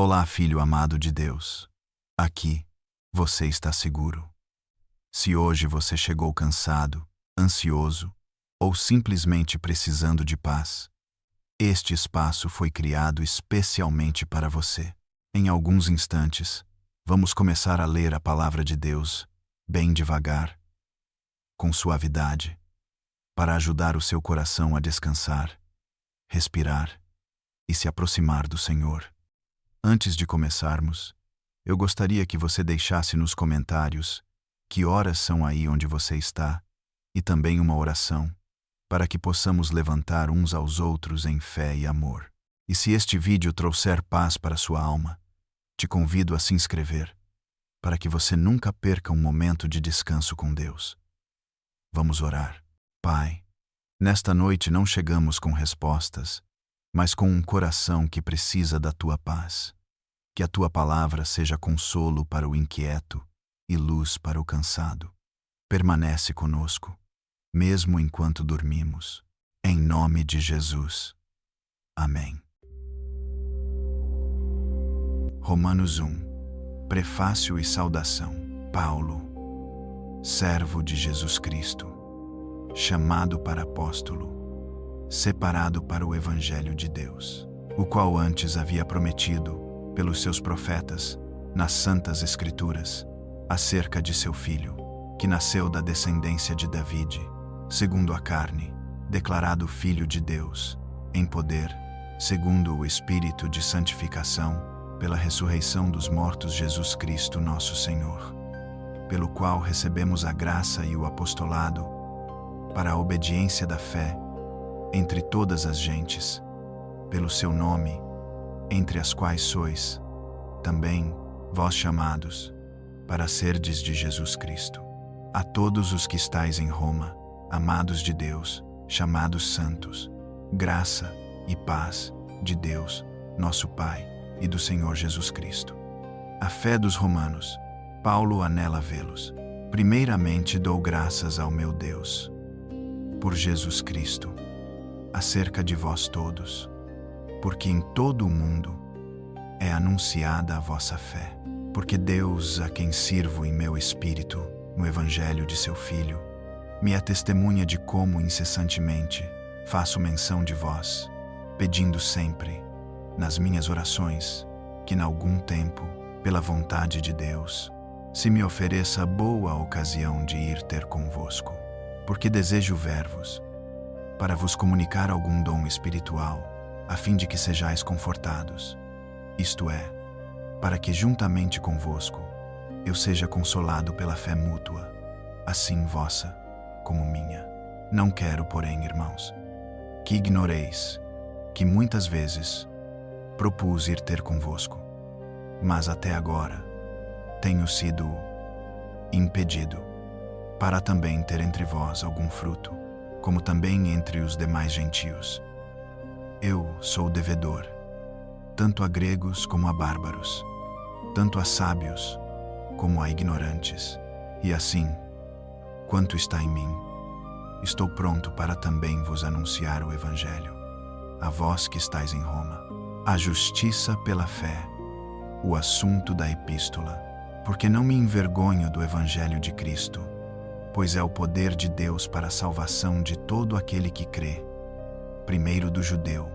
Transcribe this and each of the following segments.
Olá, filho amado de Deus. Aqui, você está seguro. Se hoje você chegou cansado, ansioso ou simplesmente precisando de paz, este espaço foi criado especialmente para você. Em alguns instantes, vamos começar a ler a palavra de Deus, bem devagar, com suavidade, para ajudar o seu coração a descansar, respirar e se aproximar do Senhor. Antes de começarmos, eu gostaria que você deixasse nos comentários que horas são aí onde você está e também uma oração, para que possamos levantar uns aos outros em fé e amor. E se este vídeo trouxer paz para sua alma, te convido a se inscrever, para que você nunca perca um momento de descanso com Deus. Vamos orar. Pai, nesta noite não chegamos com respostas, mas com um coração que precisa da Tua paz. Que a Tua palavra seja consolo para o inquieto e luz para o cansado. Permanece conosco, mesmo enquanto dormimos. Em nome de Jesus. Amém. Romanos 1. Prefácio e saudação. Paulo, servo de Jesus Cristo, chamado para apóstolo, separado para o Evangelho de Deus, o qual antes havia prometido, pelos seus profetas, nas Santas Escrituras, acerca de seu Filho, que nasceu da descendência de Davide, segundo a carne, declarado Filho de Deus, em poder, segundo o Espírito de santificação, pela ressurreição dos mortos Jesus Cristo nosso Senhor, pelo qual recebemos a graça e o apostolado, para a obediência da fé, entre todas as gentes, pelo seu nome, entre as quais sois, também, vós chamados, para serdes de Jesus Cristo. A todos os que estáis em Roma, amados de Deus, chamados santos, graça e paz de Deus, nosso Pai, e do Senhor Jesus Cristo. A fé dos romanos, Paulo anela vê-los. Primeiramente dou graças ao meu Deus, por Jesus Cristo, acerca de vós todos, porque em todo o mundo é anunciada a vossa fé. Porque Deus, a quem sirvo em meu espírito, no Evangelho de seu Filho, me é testemunha de como incessantemente faço menção de vós, pedindo sempre, nas minhas orações, que em algum tempo, pela vontade de Deus, se me ofereça boa ocasião de ir ter convosco, porque desejo ver-vos, para vos comunicar algum dom espiritual, a fim de que sejais confortados, isto é, para que juntamente convosco eu seja consolado pela fé mútua, assim vossa como minha. Não quero, porém, irmãos, que ignoreis que muitas vezes propus ir ter convosco, mas até agora tenho sido impedido, para também ter entre vós algum fruto, como também entre os demais gentios. Eu sou devedor, tanto a gregos como a bárbaros, tanto a sábios como a ignorantes, e assim, quanto está em mim, estou pronto para também vos anunciar o Evangelho, a vós que estáis em Roma, a justiça pela fé, o assunto da epístola, porque não me envergonho do Evangelho de Cristo, pois é o poder de Deus para a salvação de todo aquele que crê, primeiro do judeu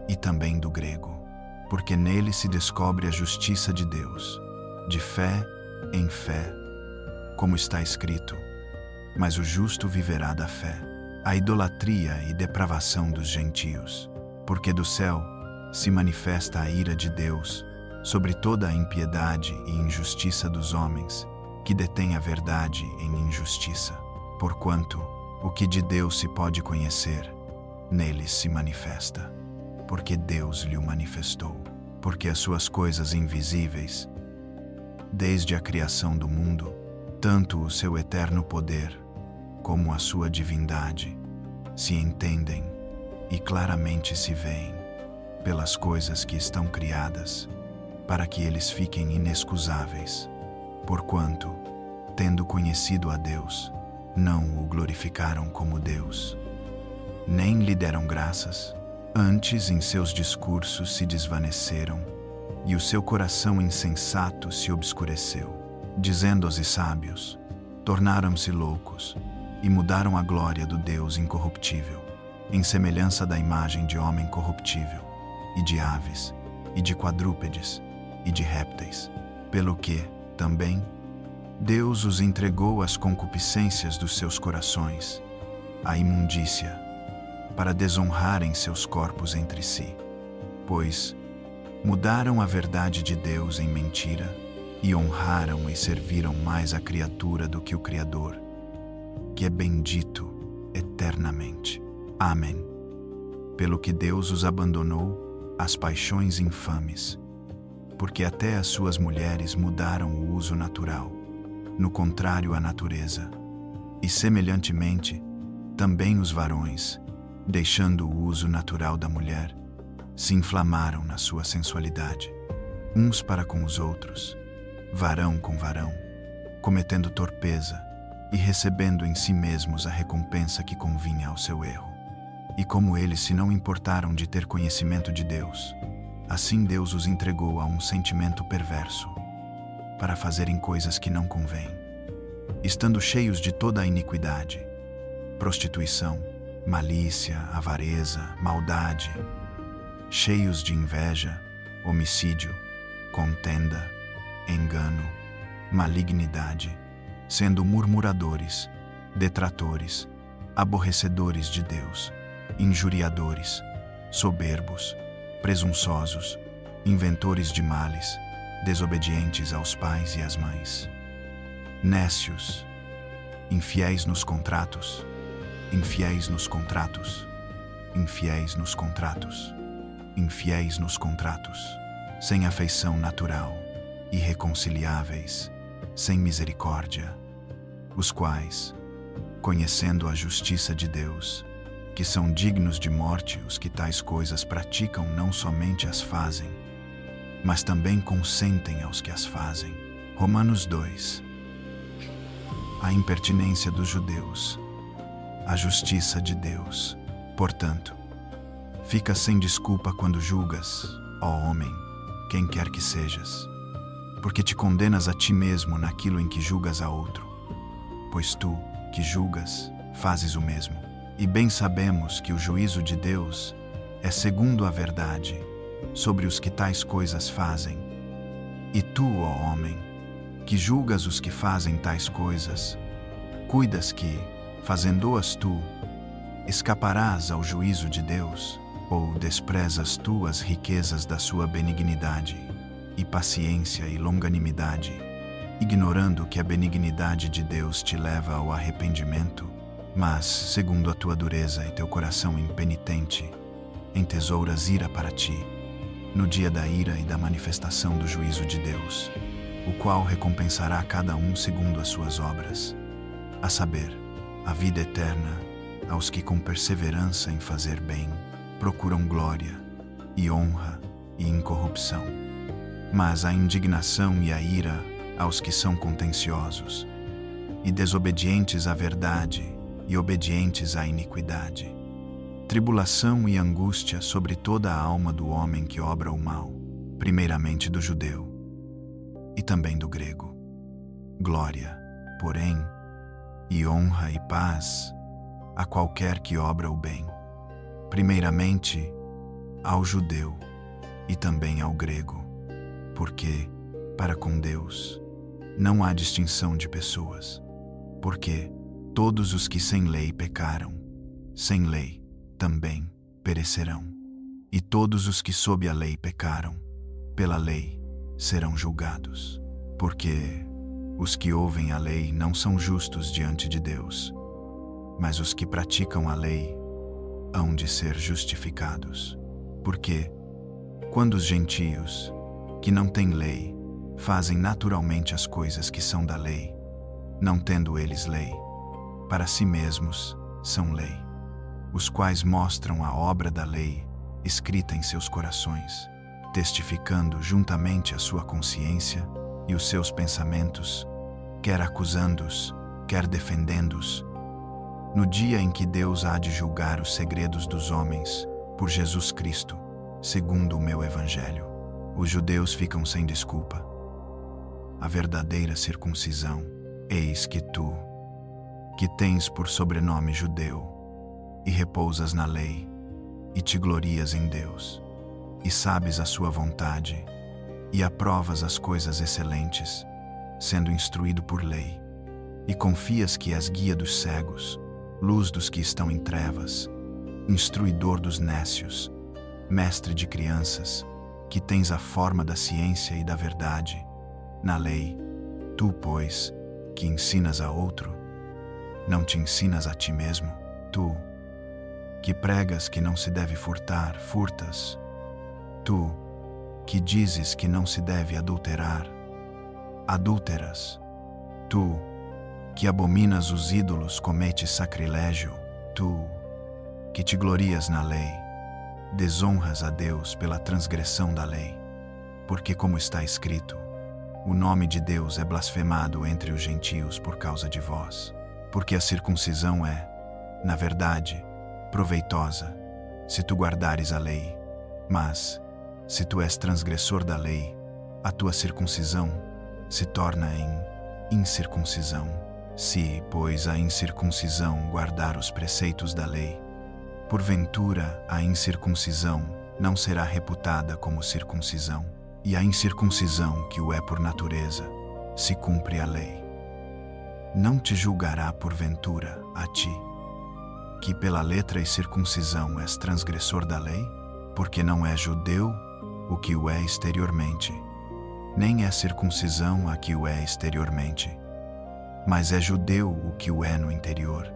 e também do grego, porque nele se descobre a justiça de Deus, de fé em fé, como está escrito, mas o justo viverá da fé. A idolatria e depravação dos gentios, porque do céu se manifesta a ira de Deus sobre toda a impiedade e injustiça dos homens, que detêm a verdade em injustiça, porquanto o que de Deus se pode conhecer, neles se manifesta, porque Deus lhe o manifestou, porque as suas coisas invisíveis, desde a criação do mundo, tanto o seu eterno poder, como a sua divindade, se entendem e claramente se veem pelas coisas que estão criadas, para que eles fiquem inexcusáveis, porquanto, tendo conhecido a Deus, não o glorificaram como Deus, nem lhe deram graças, antes em seus discursos se desvaneceram, e o seu coração insensato se obscureceu. Dizendo aos sábios, tornaram-se loucos, e mudaram a glória do Deus incorruptível, em semelhança da imagem de homem corruptível, e de aves, e de quadrúpedes, e de répteis, pelo que, também, Deus os entregou às concupiscências dos seus corações, à imundícia, para desonrarem seus corpos entre si, pois mudaram a verdade de Deus em mentira e honraram e serviram mais a criatura do que o Criador, que é bendito eternamente. Amém. Pelo que Deus os abandonou às paixões infames, porque até as suas mulheres mudaram o uso natural, no contrário à natureza, e semelhantemente, também os varões, deixando o uso natural da mulher, se inflamaram na sua sensualidade, uns para com os outros, varão com varão, cometendo torpeza e recebendo em si mesmos a recompensa que convinha ao seu erro. E como eles se não importaram de ter conhecimento de Deus, assim Deus os entregou a um sentimento perverso, para fazerem coisas que não convêm, estando cheios de toda a iniquidade, prostituição, malícia, avareza, maldade, cheios de inveja, homicídio, contenda, engano, malignidade, sendo murmuradores, detratores, aborrecedores de Deus, injuriadores, soberbos, presunçosos, inventores de males, desobedientes aos pais e às mães, nécios, infiéis nos contratos, infiéis nos contratos, infiéis nos contratos, infiéis nos contratos, sem afeição natural, irreconciliáveis, sem misericórdia, os quais, conhecendo a justiça de Deus, que são dignos de morte os que tais coisas praticam, não somente as fazem, mas também consentem aos que as fazem. Romanos 2. A impertinência dos judeus, a justiça de Deus. Portanto, fica sem desculpa quando julgas, ó homem, quem quer que sejas, porque te condenas a ti mesmo naquilo em que julgas a outro. Pois tu, que julgas, fazes o mesmo. E bem sabemos que o juízo de Deus é segundo a verdade sobre os que tais coisas fazem. E tu, ó homem, que julgas os que fazem tais coisas, cuidas que, fazendo-as tu, escaparás ao juízo de Deus, ou desprezas tu as riquezas da sua benignidade, e paciência e longanimidade, ignorando que a benignidade de Deus te leva ao arrependimento, mas, segundo a tua dureza e teu coração impenitente, entesouras ira para ti, no dia da ira e da manifestação do juízo de Deus, o qual recompensará cada um segundo as suas obras, a saber, a vida eterna aos que com perseverança em fazer bem procuram glória e honra e incorrupção, mas a indignação e a ira aos que são contenciosos e desobedientes à verdade e obedientes à iniquidade, tribulação e angústia sobre toda a alma do homem que obra o mal, primeiramente do judeu e também do grego. Glória, porém, e honra e paz a qualquer que obra o bem, primeiramente ao judeu e também ao grego, porque, para com Deus, não há distinção de pessoas, porque todos os que sem lei pecaram, sem lei também perecerão, e todos os que sob a lei pecaram, pela lei serão julgados, porque os que ouvem a lei não são justos diante de Deus, mas os que praticam a lei hão de ser justificados. Porque, quando os gentios, que não têm lei, fazem naturalmente as coisas que são da lei, não tendo eles lei, para si mesmos são lei, os quais mostram a obra da lei escrita em seus corações, testificando juntamente a sua consciência e os seus pensamentos, quer acusando-os, quer defendendo-os, no dia em que Deus há de julgar os segredos dos homens, por Jesus Cristo, segundo o meu Evangelho. Os judeus ficam sem desculpa. A verdadeira circuncisão, eis que tu, que tens por sobrenome judeu, e repousas na lei, e te glorias em Deus, e sabes a sua vontade, e aprovas as coisas excelentes, sendo instruído por lei, e confias que és guia dos cegos, luz dos que estão em trevas, instruidor dos nécios, mestre de crianças, que tens a forma da ciência e da verdade, na lei, tu, pois, que ensinas a outro, não te ensinas a ti mesmo, tu, que pregas que não se deve furtar, furtas, tu, que dizes que não se deve adulterar, adúlteras, tu, que abominas os ídolos, cometes sacrilégio, tu, que te glorias na lei, desonras a Deus pela transgressão da lei, porque como está escrito, o nome de Deus é blasfemado entre os gentios por causa de vós, porque a circuncisão é, na verdade, proveitosa, se tu guardares a lei, mas, se tu és transgressor da lei, a tua circuncisão se torna em incircuncisão. Se, pois, a incircuncisão guardar os preceitos da lei, porventura a incircuncisão não será reputada como circuncisão, e a incircuncisão, que o é por natureza, se cumpre a lei. Não te julgará porventura a ti, que pela letra e circuncisão és transgressor da lei, porque não é judeu o que o é exteriormente, nem é circuncisão a que o é exteriormente, mas é judeu o que o é no interior,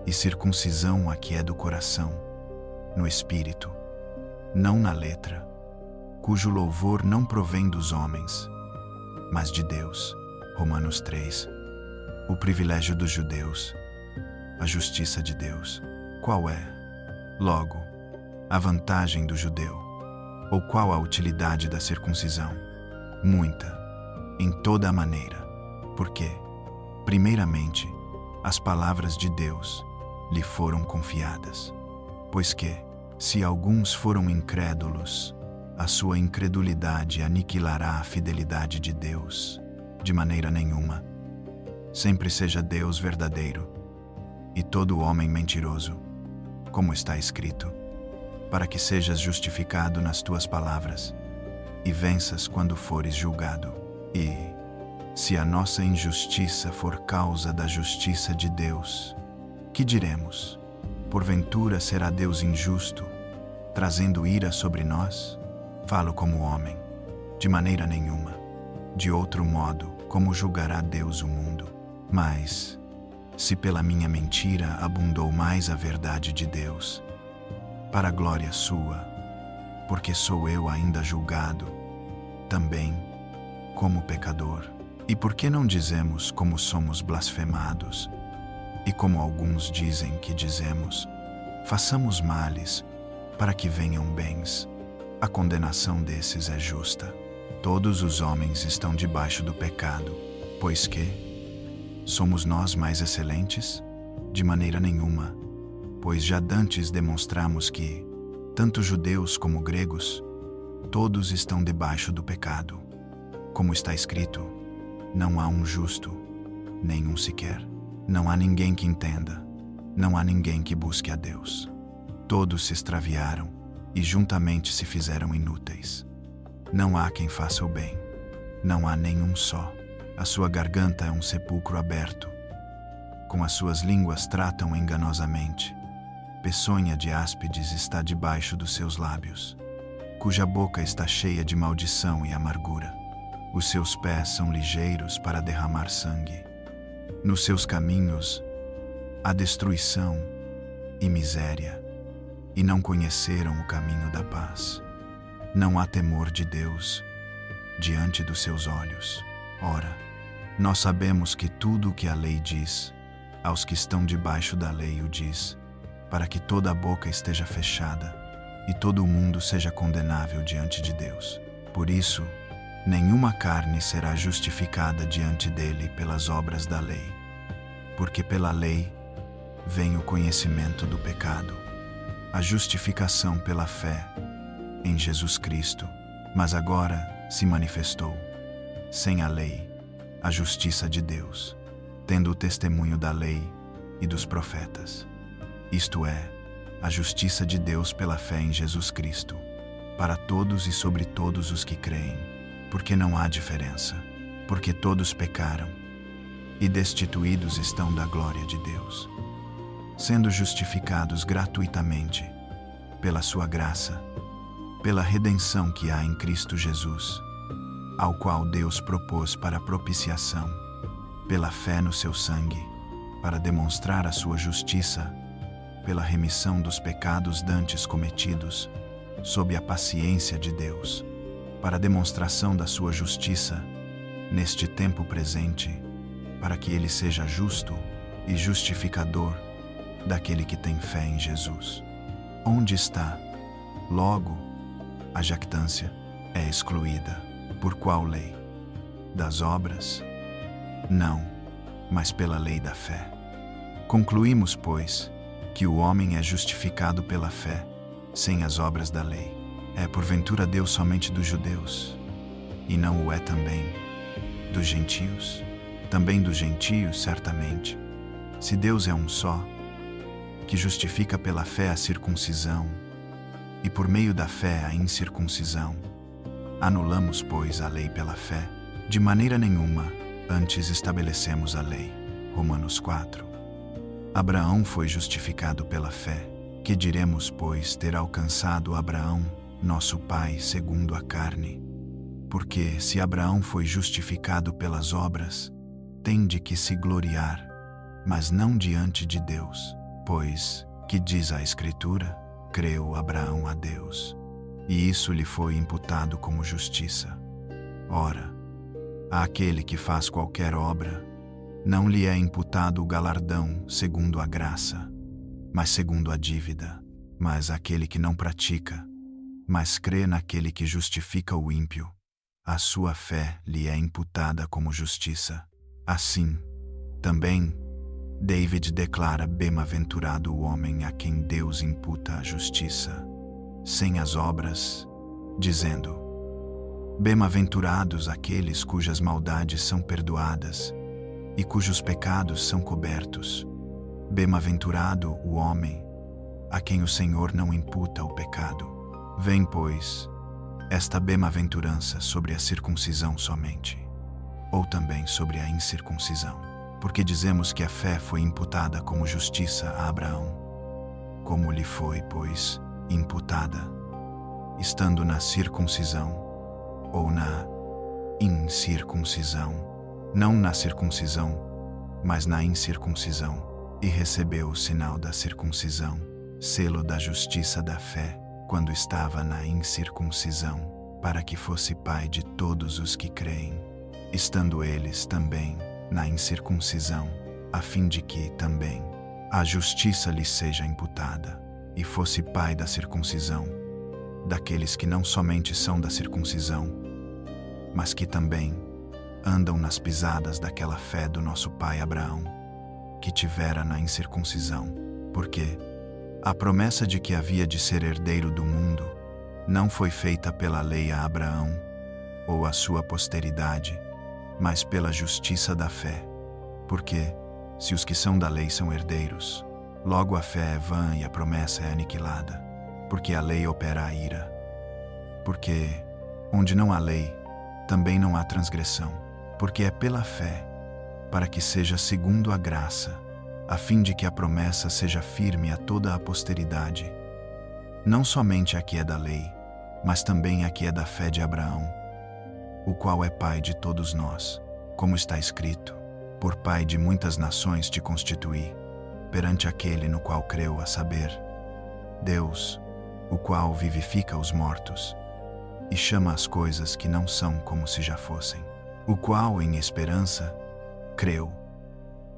e circuncisão a que é do coração, no espírito, não na letra, cujo louvor não provém dos homens, mas de Deus. Romanos 3. O privilégio dos judeus, a justiça de Deus. Qual é, logo, a vantagem do judeu? Ou qual a utilidade da circuncisão? Muita, em toda a maneira, porque, primeiramente, as palavras de Deus lhe foram confiadas, pois que, se alguns foram incrédulos, a sua incredulidade aniquilará a fidelidade de Deus, de maneira nenhuma. Sempre seja Deus verdadeiro, e todo homem mentiroso, como está escrito, para que sejas justificado nas tuas palavras, e venças quando fores julgado. E, se a nossa injustiça for causa da justiça de Deus, que diremos? Porventura será Deus injusto, trazendo ira sobre nós? Falo como homem, de maneira nenhuma. De outro modo, como julgará Deus o mundo? Mas, se pela minha mentira abundou mais a verdade de Deus, para a glória sua, porque sou eu ainda julgado, também, como pecador. E por que não dizemos como somos blasfemados? E como alguns dizem que dizemos, façamos males, para que venham bens. A condenação desses é justa. Todos os homens estão debaixo do pecado, pois que somos nós mais excelentes? De maneira nenhuma, pois já dantes demonstramos que, tanto judeus como gregos, todos estão debaixo do pecado. Como está escrito, não há um justo, nenhum sequer. Não há ninguém que entenda, não há ninguém que busque a Deus. Todos se extraviaram, e juntamente se fizeram inúteis. Não há quem faça o bem, não há nenhum só. A sua garganta é um sepulcro aberto. Com as suas línguas tratam enganosamente. Peçonha de áspides está debaixo dos seus lábios, cuja boca está cheia de maldição e amargura. Os seus pés são ligeiros para derramar sangue. Nos seus caminhos há destruição e miséria, e não conheceram o caminho da paz. Não há temor de Deus diante dos seus olhos. Ora, nós sabemos que tudo o que a lei diz, aos que estão debaixo da lei o diz, para que toda a boca esteja fechada e todo o mundo seja condenável diante de Deus. Por isso, nenhuma carne será justificada diante dele pelas obras da lei, porque pela lei vem o conhecimento do pecado, a justificação pela fé em Jesus Cristo, Mas agora se manifestou, sem a lei, a justiça de Deus, tendo o testemunho da lei e dos profetas. Isto é, a justiça de Deus pela fé em Jesus Cristo, para todos e sobre todos os que creem, porque não há diferença, porque todos pecaram e destituídos estão da glória de Deus, sendo justificados gratuitamente pela sua graça, pela redenção que há em Cristo Jesus, ao qual Deus propôs para propiciação, pela fé no seu sangue, para demonstrar a sua justiça, pela remissão dos pecados dantes cometidos, sob a paciência de Deus, para a demonstração da sua justiça, neste tempo presente, para que ele seja justo e justificador daquele que tem fé em Jesus. Onde está, logo, a jactância é excluída. Por qual lei? Das obras? Não, mas pela lei da fé. Concluímos, pois, que o homem é justificado pela fé, sem as obras da lei. É porventura Deus somente dos judeus? E não o é também dos gentios? Também dos gentios, certamente. Se Deus é um só, que justifica pela fé a circuncisão, e por meio da fé a incircuncisão, anulamos, pois, a lei pela fé? De maneira nenhuma, antes estabelecemos a lei. Romanos 4. Abraão foi justificado pela fé. Que diremos, pois, ter alcançado Abraão, nosso pai, segundo a carne? Porque, se Abraão foi justificado pelas obras, tem de que se gloriar, mas não diante de Deus. Pois, que diz a Escritura? Creu Abraão a Deus, e isso lhe foi imputado como justiça. Ora, àquele que faz qualquer obra, não lhe é imputado o galardão segundo a graça, mas segundo a dívida. Mas aquele que não pratica, mas crê naquele que justifica o ímpio, a sua fé lhe é imputada como justiça. Assim, também, David declara: bem-aventurado o homem a quem Deus imputa a justiça, sem as obras, dizendo: bem-aventurados aqueles cujas maldades são perdoadas e cujos pecados são cobertos. Bem-aventurado o homem a quem o Senhor não imputa o pecado. Vem, pois, esta bem-aventurança sobre a circuncisão somente, ou também sobre a incircuncisão, porque dizemos que a fé foi imputada como justiça a Abraão. Como lhe foi, pois, imputada, estando na circuncisão, ou na incircuncisão? Não na circuncisão, mas na incircuncisão, e recebeu o sinal da circuncisão, selo da justiça da fé, quando estava na incircuncisão, para que fosse pai de todos os que creem, estando eles também na incircuncisão, a fim de que também a justiça lhe seja imputada, e fosse pai da circuncisão, daqueles que não somente são da circuncisão, mas que também andam nas pisadas daquela fé do nosso pai Abraão, que tivera na incircuncisão, porque a promessa de que havia de ser herdeiro do mundo não foi feita pela lei a Abraão ou a sua posteridade, mas pela justiça da fé. Porque, se os que são da lei são herdeiros, logo a fé é vã e a promessa é aniquilada, porque a lei opera a ira. Porque, onde não há lei, também não há transgressão, porque é pela fé, para que seja segundo a graça, a fim de que a promessa seja firme a toda a posteridade, não somente a que é da lei, mas também a que é da fé de Abraão, o qual é pai de todos nós, como está escrito: por pai de muitas nações te constituí, perante aquele no qual creu, a saber, Deus, o qual vivifica os mortos, e chama as coisas que não são como se já fossem, o qual em esperança creu,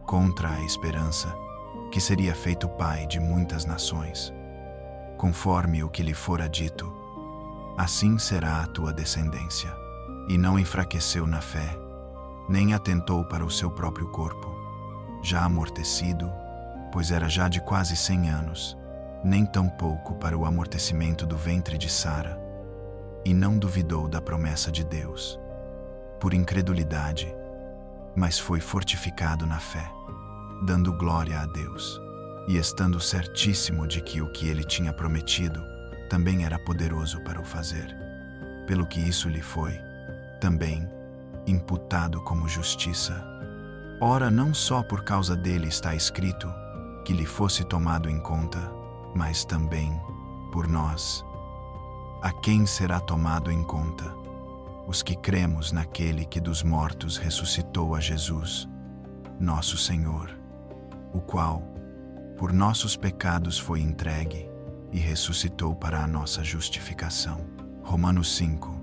contra a esperança, que seria feito pai de muitas nações, conforme o que lhe fora dito: assim será a tua descendência. E não enfraqueceu na fé, nem atentou para o seu próprio corpo, já amortecido, pois era já de quase 100 anos, nem tampouco para o amortecimento do ventre de Sara, e não duvidou da promessa de Deus, por incredulidade, mas foi fortificado na fé, dando glória a Deus, e estando certíssimo de que o que ele tinha prometido também era poderoso para o fazer. Pelo que isso lhe foi, também, imputado como justiça. Ora, não só por causa dele está escrito que lhe fosse tomado em conta, mas também por nós. A quem será tomado em conta? Os que cremos naquele que dos mortos ressuscitou a Jesus, nosso Senhor, o qual, por nossos pecados foi entregue e ressuscitou para a nossa justificação. Romanos 5.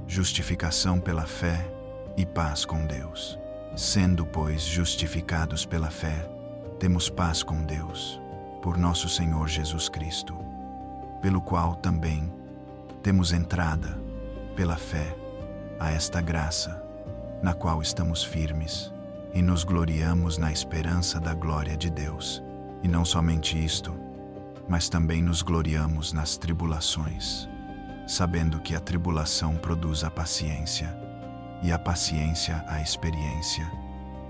Justificação pela fé e paz com Deus. Sendo, pois, justificados pela fé, temos paz com Deus, por nosso Senhor Jesus Cristo, pelo qual também temos entrada, pela fé, a esta graça, na qual estamos firmes, e nos gloriamos na esperança da glória de Deus. E não somente isto, mas também nos gloriamos nas tribulações, sabendo que a tribulação produz a paciência, e a paciência a experiência,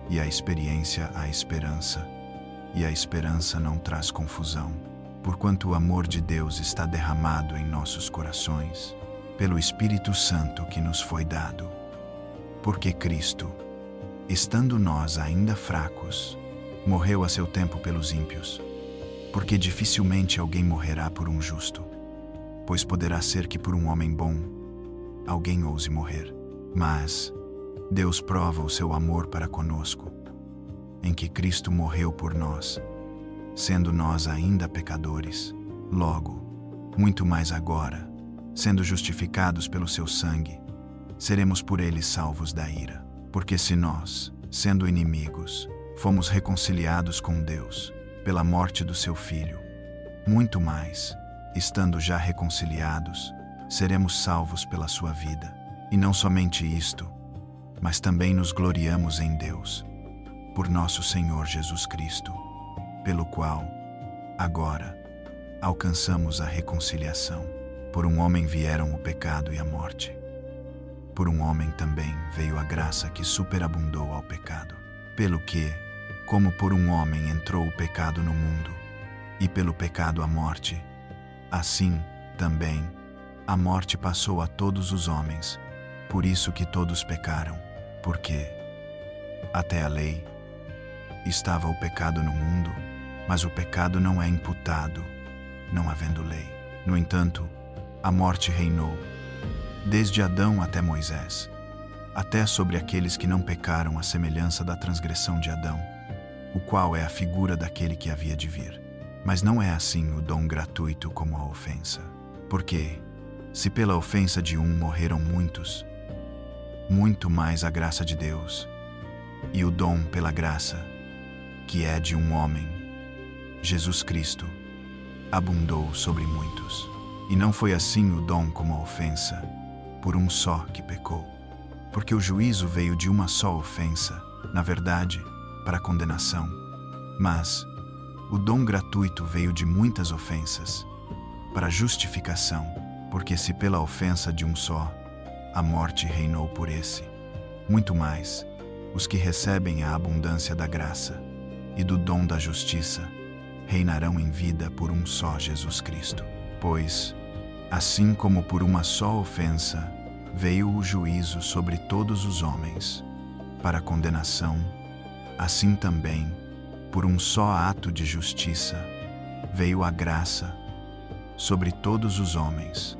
e a experiência a esperança, e a esperança não traz confusão, porquanto o amor de Deus está derramado em nossos corações, pelo Espírito Santo que nos foi dado. Porque Cristo, estando nós ainda fracos, morreu a seu tempo pelos ímpios, porque dificilmente alguém morrerá por um justo, pois poderá ser que por um homem bom alguém ouse morrer. Mas Deus prova o seu amor para conosco, em que Cristo morreu por nós, sendo nós ainda pecadores. Logo, muito mais agora, sendo justificados pelo seu sangue, seremos por ele salvos da ira. Porque se nós, sendo inimigos, fomos reconciliados com Deus pela morte do seu Filho, muito mais, estando já reconciliados, seremos salvos pela sua vida. E não somente isto, mas também nos gloriamos em Deus, por nosso Senhor Jesus Cristo, pelo qual, agora, alcançamos a reconciliação. Por um homem vieram o pecado e a morte. Por um homem também veio a graça que superabundou ao pecado. Pelo que, como por um homem entrou o pecado no mundo, e pelo pecado a morte, assim, também, a morte passou a todos os homens, por isso que todos pecaram, porque, até a lei, estava o pecado no mundo, mas o pecado não é imputado, não havendo lei. No entanto, a morte reinou, desde Adão até Moisés, até sobre aqueles que não pecaram à semelhança da transgressão de Adão, o qual é a figura daquele que havia de vir. Mas não é assim o dom gratuito como a ofensa. Porque, se pela ofensa de um morreram muitos, muito mais a graça de Deus, e o dom pela graça, que é de um homem, Jesus Cristo, abundou sobre muitos. E não foi assim o dom como a ofensa, por um só que pecou. Porque o juízo veio de uma só ofensa, na verdade, para a condenação. Mas o dom gratuito veio de muitas ofensas, para a justificação, porque se pela ofensa de um só, a morte reinou por esse, muito mais, os que recebem a abundância da graça e do dom da justiça, reinarão em vida por um só Jesus Cristo. Pois, assim como por uma só ofensa veio o juízo sobre todos os homens, para a condenação, assim também, por um só ato de justiça, veio a graça sobre todos os homens,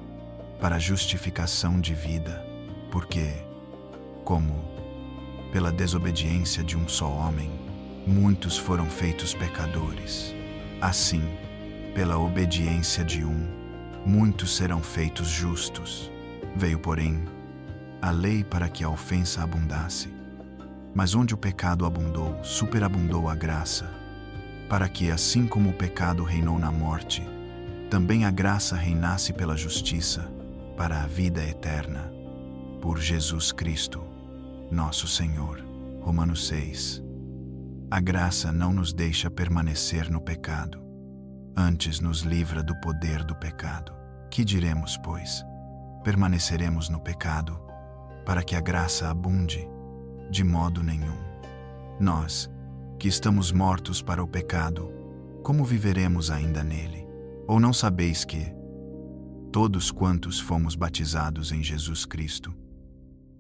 para a justificação de vida, porque, como, pela desobediência de um só homem, muitos foram feitos pecadores, assim, pela obediência de um, muitos serão feitos justos. Veio, porém, a lei para que a ofensa abundasse. Mas onde o pecado abundou, superabundou a graça, para que, assim como o pecado reinou na morte, também a graça reinasse pela justiça, para a vida eterna, por Jesus Cristo, nosso Senhor. Romanos 6. A graça não nos deixa permanecer no pecado, antes nos livra do poder do pecado. Que diremos, pois? permaneceremos no pecado, para que a graça abunde? De modo nenhum. Nós, que estamos mortos para o pecado, como viveremos ainda nele? Ou não sabeis que todos quantos fomos batizados em Jesus Cristo,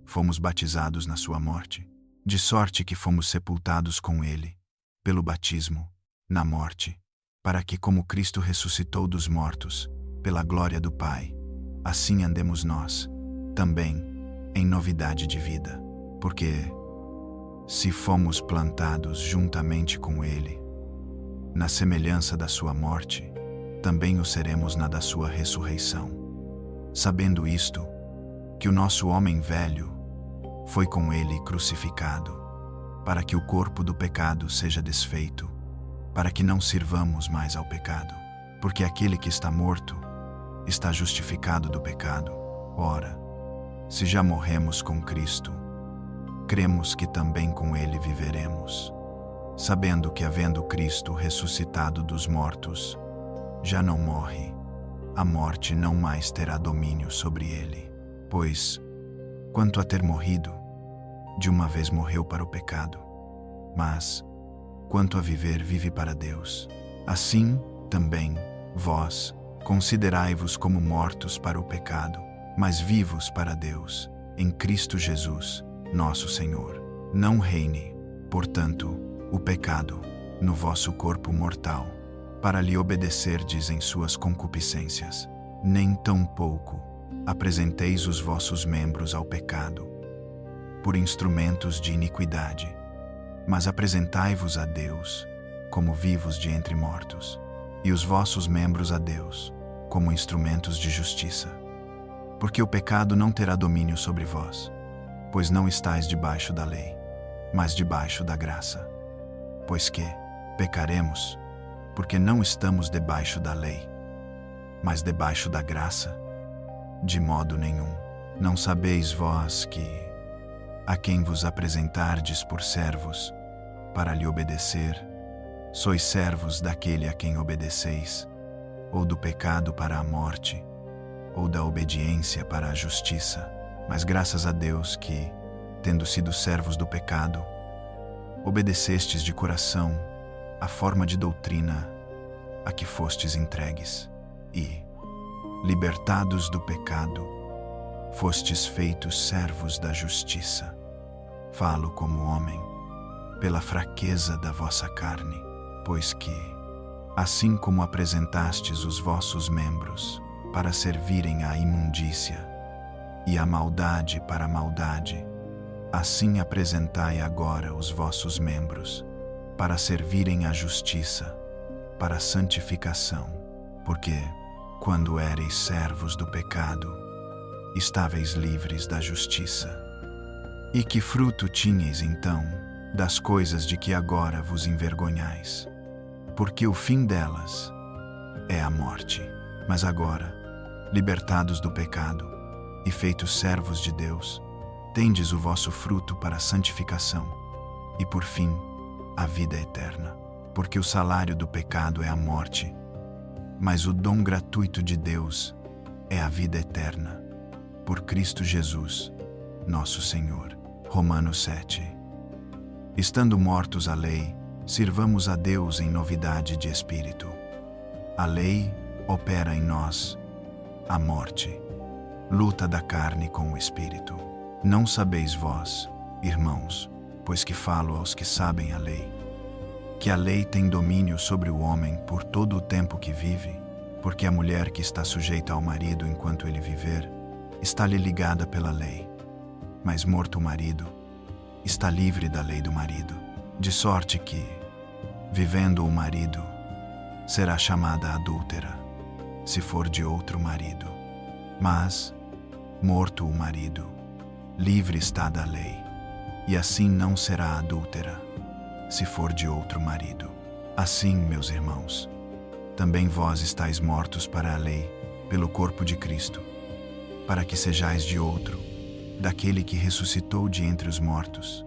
fomos batizados na sua morte, de sorte que fomos sepultados com ele, pelo batismo, na morte, para que, como Cristo ressuscitou dos mortos, pela glória do Pai, assim andemos nós, também, em novidade de vida. Porque, se fomos plantados juntamente com ele, na semelhança da sua morte, também o seremos na da sua ressurreição. Sabendo isto, que o nosso homem velho foi com ele crucificado, para que o corpo do pecado seja desfeito, para que não sirvamos mais ao pecado, porque aquele que está morto está justificado do pecado. Ora, se já morremos com Cristo, cremos que também com ele viveremos, sabendo que, havendo Cristo ressuscitado dos mortos, já não morre, a morte não mais terá domínio sobre ele. Pois, quanto a ter morrido, de uma vez morreu para o pecado, mas, quanto a viver, vive para Deus. Assim, também, vós, considerai-vos como mortos para o pecado, mas vivos para Deus, em Cristo Jesus, nosso Senhor. Não reine, portanto, o pecado no vosso corpo mortal, para lhe obedecerdes em suas concupiscências. Nem tampouco apresenteis os vossos membros ao pecado, por instrumentos de iniquidade, mas apresentai-vos a Deus, como vivos de entre mortos, e os vossos membros a Deus, como instrumentos de justiça. Porque o pecado não terá domínio sobre vós, pois não estáis debaixo da lei, mas debaixo da graça. Pois que pecaremos, porque não estamos debaixo da lei, mas debaixo da graça? De modo nenhum. Não sabeis vós que, a quem vos apresentardes por servos, para lhe obedecer, sois servos daquele a quem obedeceis, ou do pecado para a morte, ou da obediência para a justiça? Mas graças a Deus que, tendo sido servos do pecado, obedecestes de coração a forma de doutrina a que fostes entregues, e, libertados do pecado, fostes feitos servos da justiça. Falo como homem, pela fraqueza da vossa carne, pois que, assim como apresentastes os vossos membros para servirem à imundícia, e a maldade para a maldade, assim apresentai agora os vossos membros para servirem à justiça, para a santificação. Porque, quando éreis servos do pecado, estáveis livres da justiça. E que fruto tinhais então das coisas de que agora vos envergonhais? Porque o fim delas é a morte. Mas agora, libertados do pecado e feitos servos de Deus, tendes o vosso fruto para a santificação, e por fim, a vida eterna. Porque o salário do pecado é a morte, mas o dom gratuito de Deus é a vida eterna, por Cristo Jesus, nosso Senhor. Romanos 7. Estando mortos à lei, sirvamos a Deus em novidade de espírito. A lei opera em nós a morte, luta da carne com o espírito. Não sabeis vós, irmãos, pois que falo aos que sabem a lei, que a lei tem domínio sobre o homem por todo o tempo que vive, porque a mulher que está sujeita ao marido enquanto ele viver, está-lhe ligada pela lei. Mas morto o marido, está livre da lei do marido, de sorte que, vivendo o marido, será chamada adúltera, se for de outro marido. Mas, morto o marido, livre está da lei, e assim não será adúltera, se for de outro marido. Assim, meus irmãos, também vós estáis mortos para a lei, pelo corpo de Cristo, para que sejais de outro, daquele que ressuscitou de entre os mortos,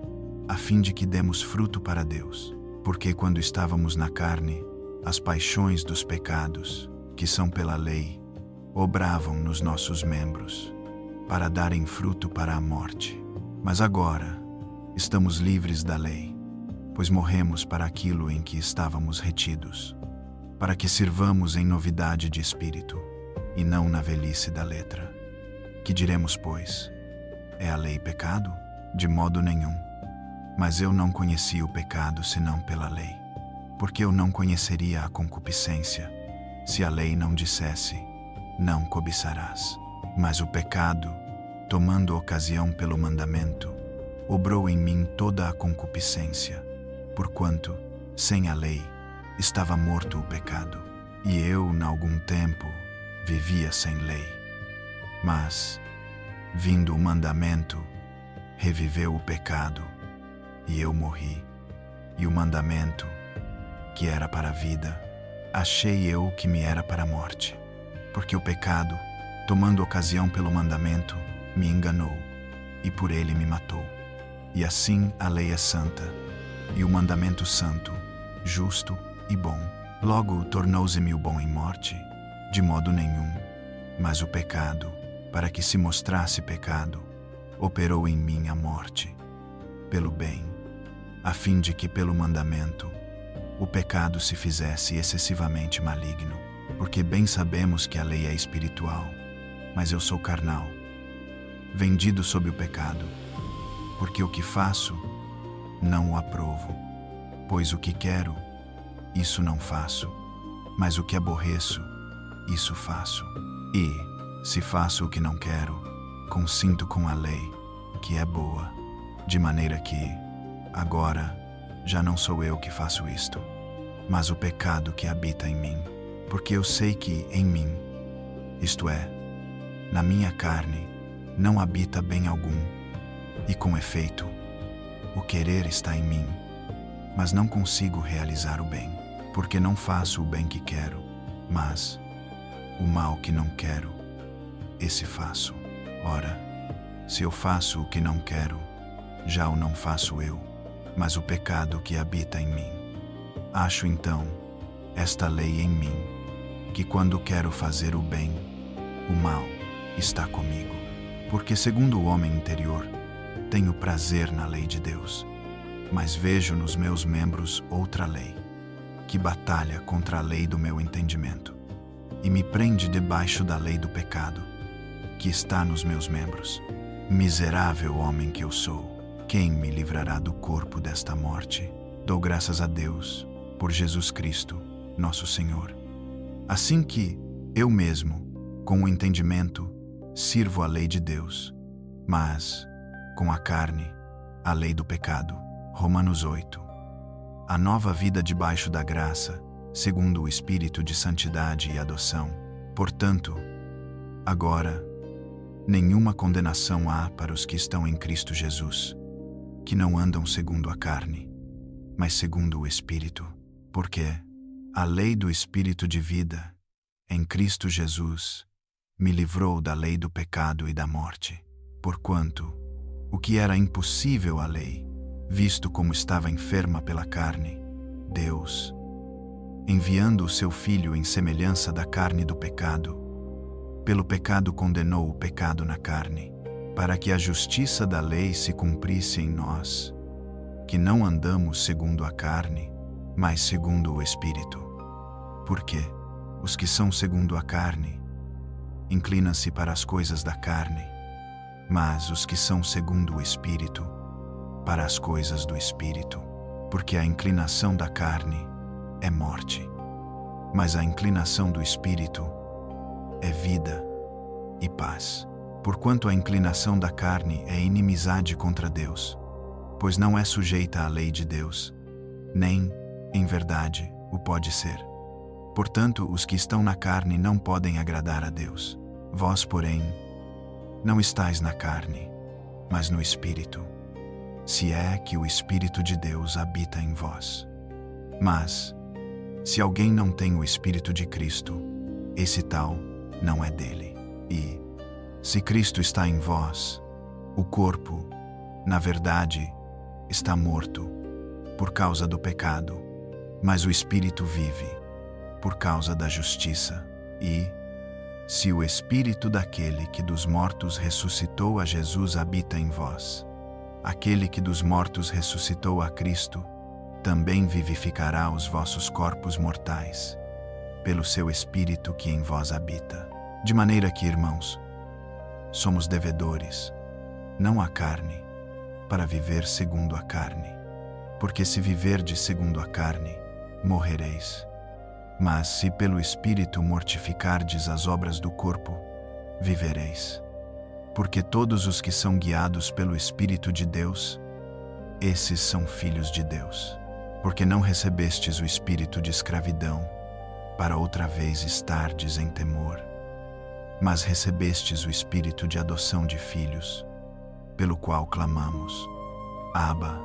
a fim de que demos fruto para Deus. Porque quando estávamos na carne, as paixões dos pecados, que são pela lei, obravam nos nossos membros, para darem fruto para a morte. Mas agora estamos livres da lei, pois morremos para aquilo em que estávamos retidos, para que sirvamos em novidade de espírito, e não na velhice da letra. Que diremos, pois? É a lei pecado? De modo nenhum. Mas eu não conheci o pecado senão pela lei, porque eu não conheceria a concupiscência, se a lei não dissesse, não cobiçarás. Mas o pecado, tomando ocasião pelo mandamento, obrou em mim toda a concupiscência, porquanto, sem a lei, estava morto o pecado, e eu, na algum tempo, vivia sem lei. Mas, vindo o mandamento, reviveu o pecado, e eu morri. E o mandamento, que era para a vida, achei eu que me era para a morte, porque o pecado, tomando ocasião pelo mandamento, me enganou, e por ele me matou. E assim a lei é santa, e o mandamento santo, justo e bom. Logo tornou-se-me o bom em morte? De modo nenhum. Mas o pecado, para que se mostrasse pecado, operou em mim a morte, pelo bem, a fim de que pelo mandamento o pecado se fizesse excessivamente maligno. Porque bem sabemos que a lei é espiritual, mas eu sou carnal, vendido sob o pecado, porque o que faço, não o aprovo. Pois o que quero, isso não faço, mas o que aborreço, isso faço. E, se faço o que não quero, consinto com a lei, que é boa, de maneira que, agora, já não sou eu que faço isto, mas o pecado que habita em mim. Porque eu sei que em mim, isto é, na minha carne, não habita bem algum, e com efeito, o querer está em mim, mas não consigo realizar o bem, porque não faço o bem que quero, mas o mal que não quero, esse faço. Ora, se eu faço o que não quero, já o não faço eu, mas o pecado que habita em mim. Acho então esta lei em mim, que quando quero fazer o bem, o mal está comigo. Porque segundo o homem interior, tenho prazer na lei de Deus, mas vejo nos meus membros outra lei, que batalha contra a lei do meu entendimento, e me prende debaixo da lei do pecado, que está nos meus membros. Miserável homem que eu sou, quem me livrará do corpo desta morte? Dou graças a Deus, por Jesus Cristo, nosso Senhor. Assim que, eu mesmo, com o entendimento, sirvo a lei de Deus, mas, com a carne, a lei do pecado. Romanos 8. A nova vida debaixo da graça, segundo o Espírito de santidade e adoção. Portanto, agora, nenhuma condenação há para os que estão em Cristo Jesus, que não andam segundo a carne, mas segundo o Espírito. Porque a lei do Espírito de vida, em Cristo Jesus, me livrou da lei do pecado e da morte. Porquanto, o que era impossível à lei, visto como estava enferma pela carne, Deus, enviando o seu Filho em semelhança da carne do pecado, pelo pecado condenou o pecado na carne, para que a justiça da lei se cumprisse em nós, que não andamos segundo a carne, mas segundo o Espírito. Porque os que são segundo a carne inclinam-se para as coisas da carne, mas os que são segundo o Espírito, para as coisas do Espírito. Porque a inclinação da carne é morte, mas a inclinação do Espírito é vida e paz. Porquanto a inclinação da carne é inimizade contra Deus, pois não é sujeita à lei de Deus, nem, em verdade, o pode ser. Portanto, os que estão na carne não podem agradar a Deus. Vós, porém, não estáis na carne, mas no Espírito, se é que o Espírito de Deus habita em vós. Mas, se alguém não tem o Espírito de Cristo, esse tal não é dele. E, se Cristo está em vós, o corpo, na verdade, está morto, por causa do pecado, mas o Espírito vive, por causa da justiça. E, Se o Espírito daquele que dos mortos ressuscitou a Jesus habita em vós, aquele que dos mortos ressuscitou a Cristo, também vivificará os vossos corpos mortais, pelo seu Espírito que em vós habita. De maneira que, irmãos, somos devedores, não à carne, para viver segundo a carne. Porque se viverdes segundo a carne, morrereis. Mas se pelo Espírito mortificardes as obras do corpo, vivereis. Porque todos os que são guiados pelo Espírito de Deus, esses são filhos de Deus. Porque não recebestes o espírito de escravidão, para outra vez estardes em temor, mas recebestes o espírito de adoção de filhos, pelo qual clamamos: Abba,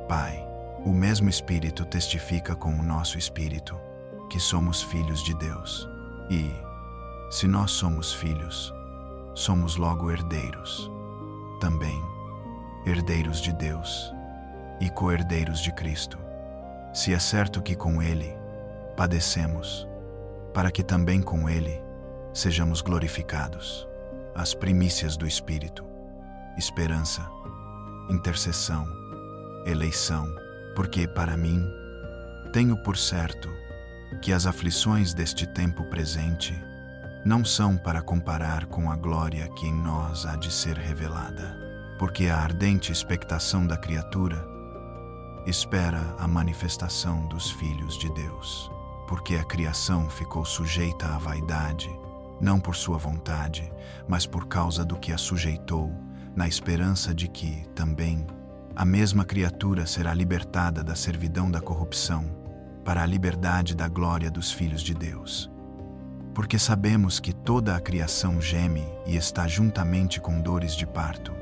Pai. O mesmo Espírito testifica com o nosso espírito que somos filhos de Deus. E, se nós somos filhos, somos logo herdeiros, também herdeiros de Deus e co-herdeiros de Cristo. Se é certo que com Ele padecemos, para que também com Ele sejamos glorificados. As primícias do Espírito, esperança, intercessão, eleição. Porque para mim, tenho por certo que as aflições deste tempo presente não são para comparar com a glória que em nós há de ser revelada. Porque a ardente expectação da criatura espera a manifestação dos filhos de Deus. Porque a criação ficou sujeita à vaidade, não por sua vontade, mas por causa do que a sujeitou, na esperança de que, também, a mesma criatura será libertada da servidão da corrupção, para a liberdade da glória dos filhos de Deus. Porque sabemos que toda a criação geme e está juntamente com dores de parto,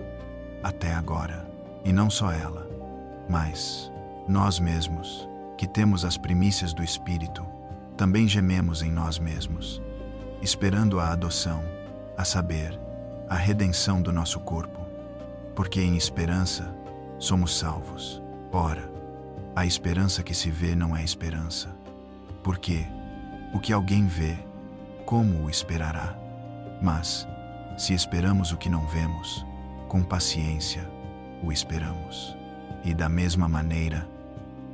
até agora, e não só ela, mas nós mesmos, que temos as primícias do Espírito, também gememos em nós mesmos, esperando a adoção, a saber, a redenção do nosso corpo. Porque em esperança somos salvos. Ora, a esperança que se vê não é esperança. Porque o que alguém vê, como o esperará? Mas, se esperamos o que não vemos, com paciência o esperamos. E da mesma maneira,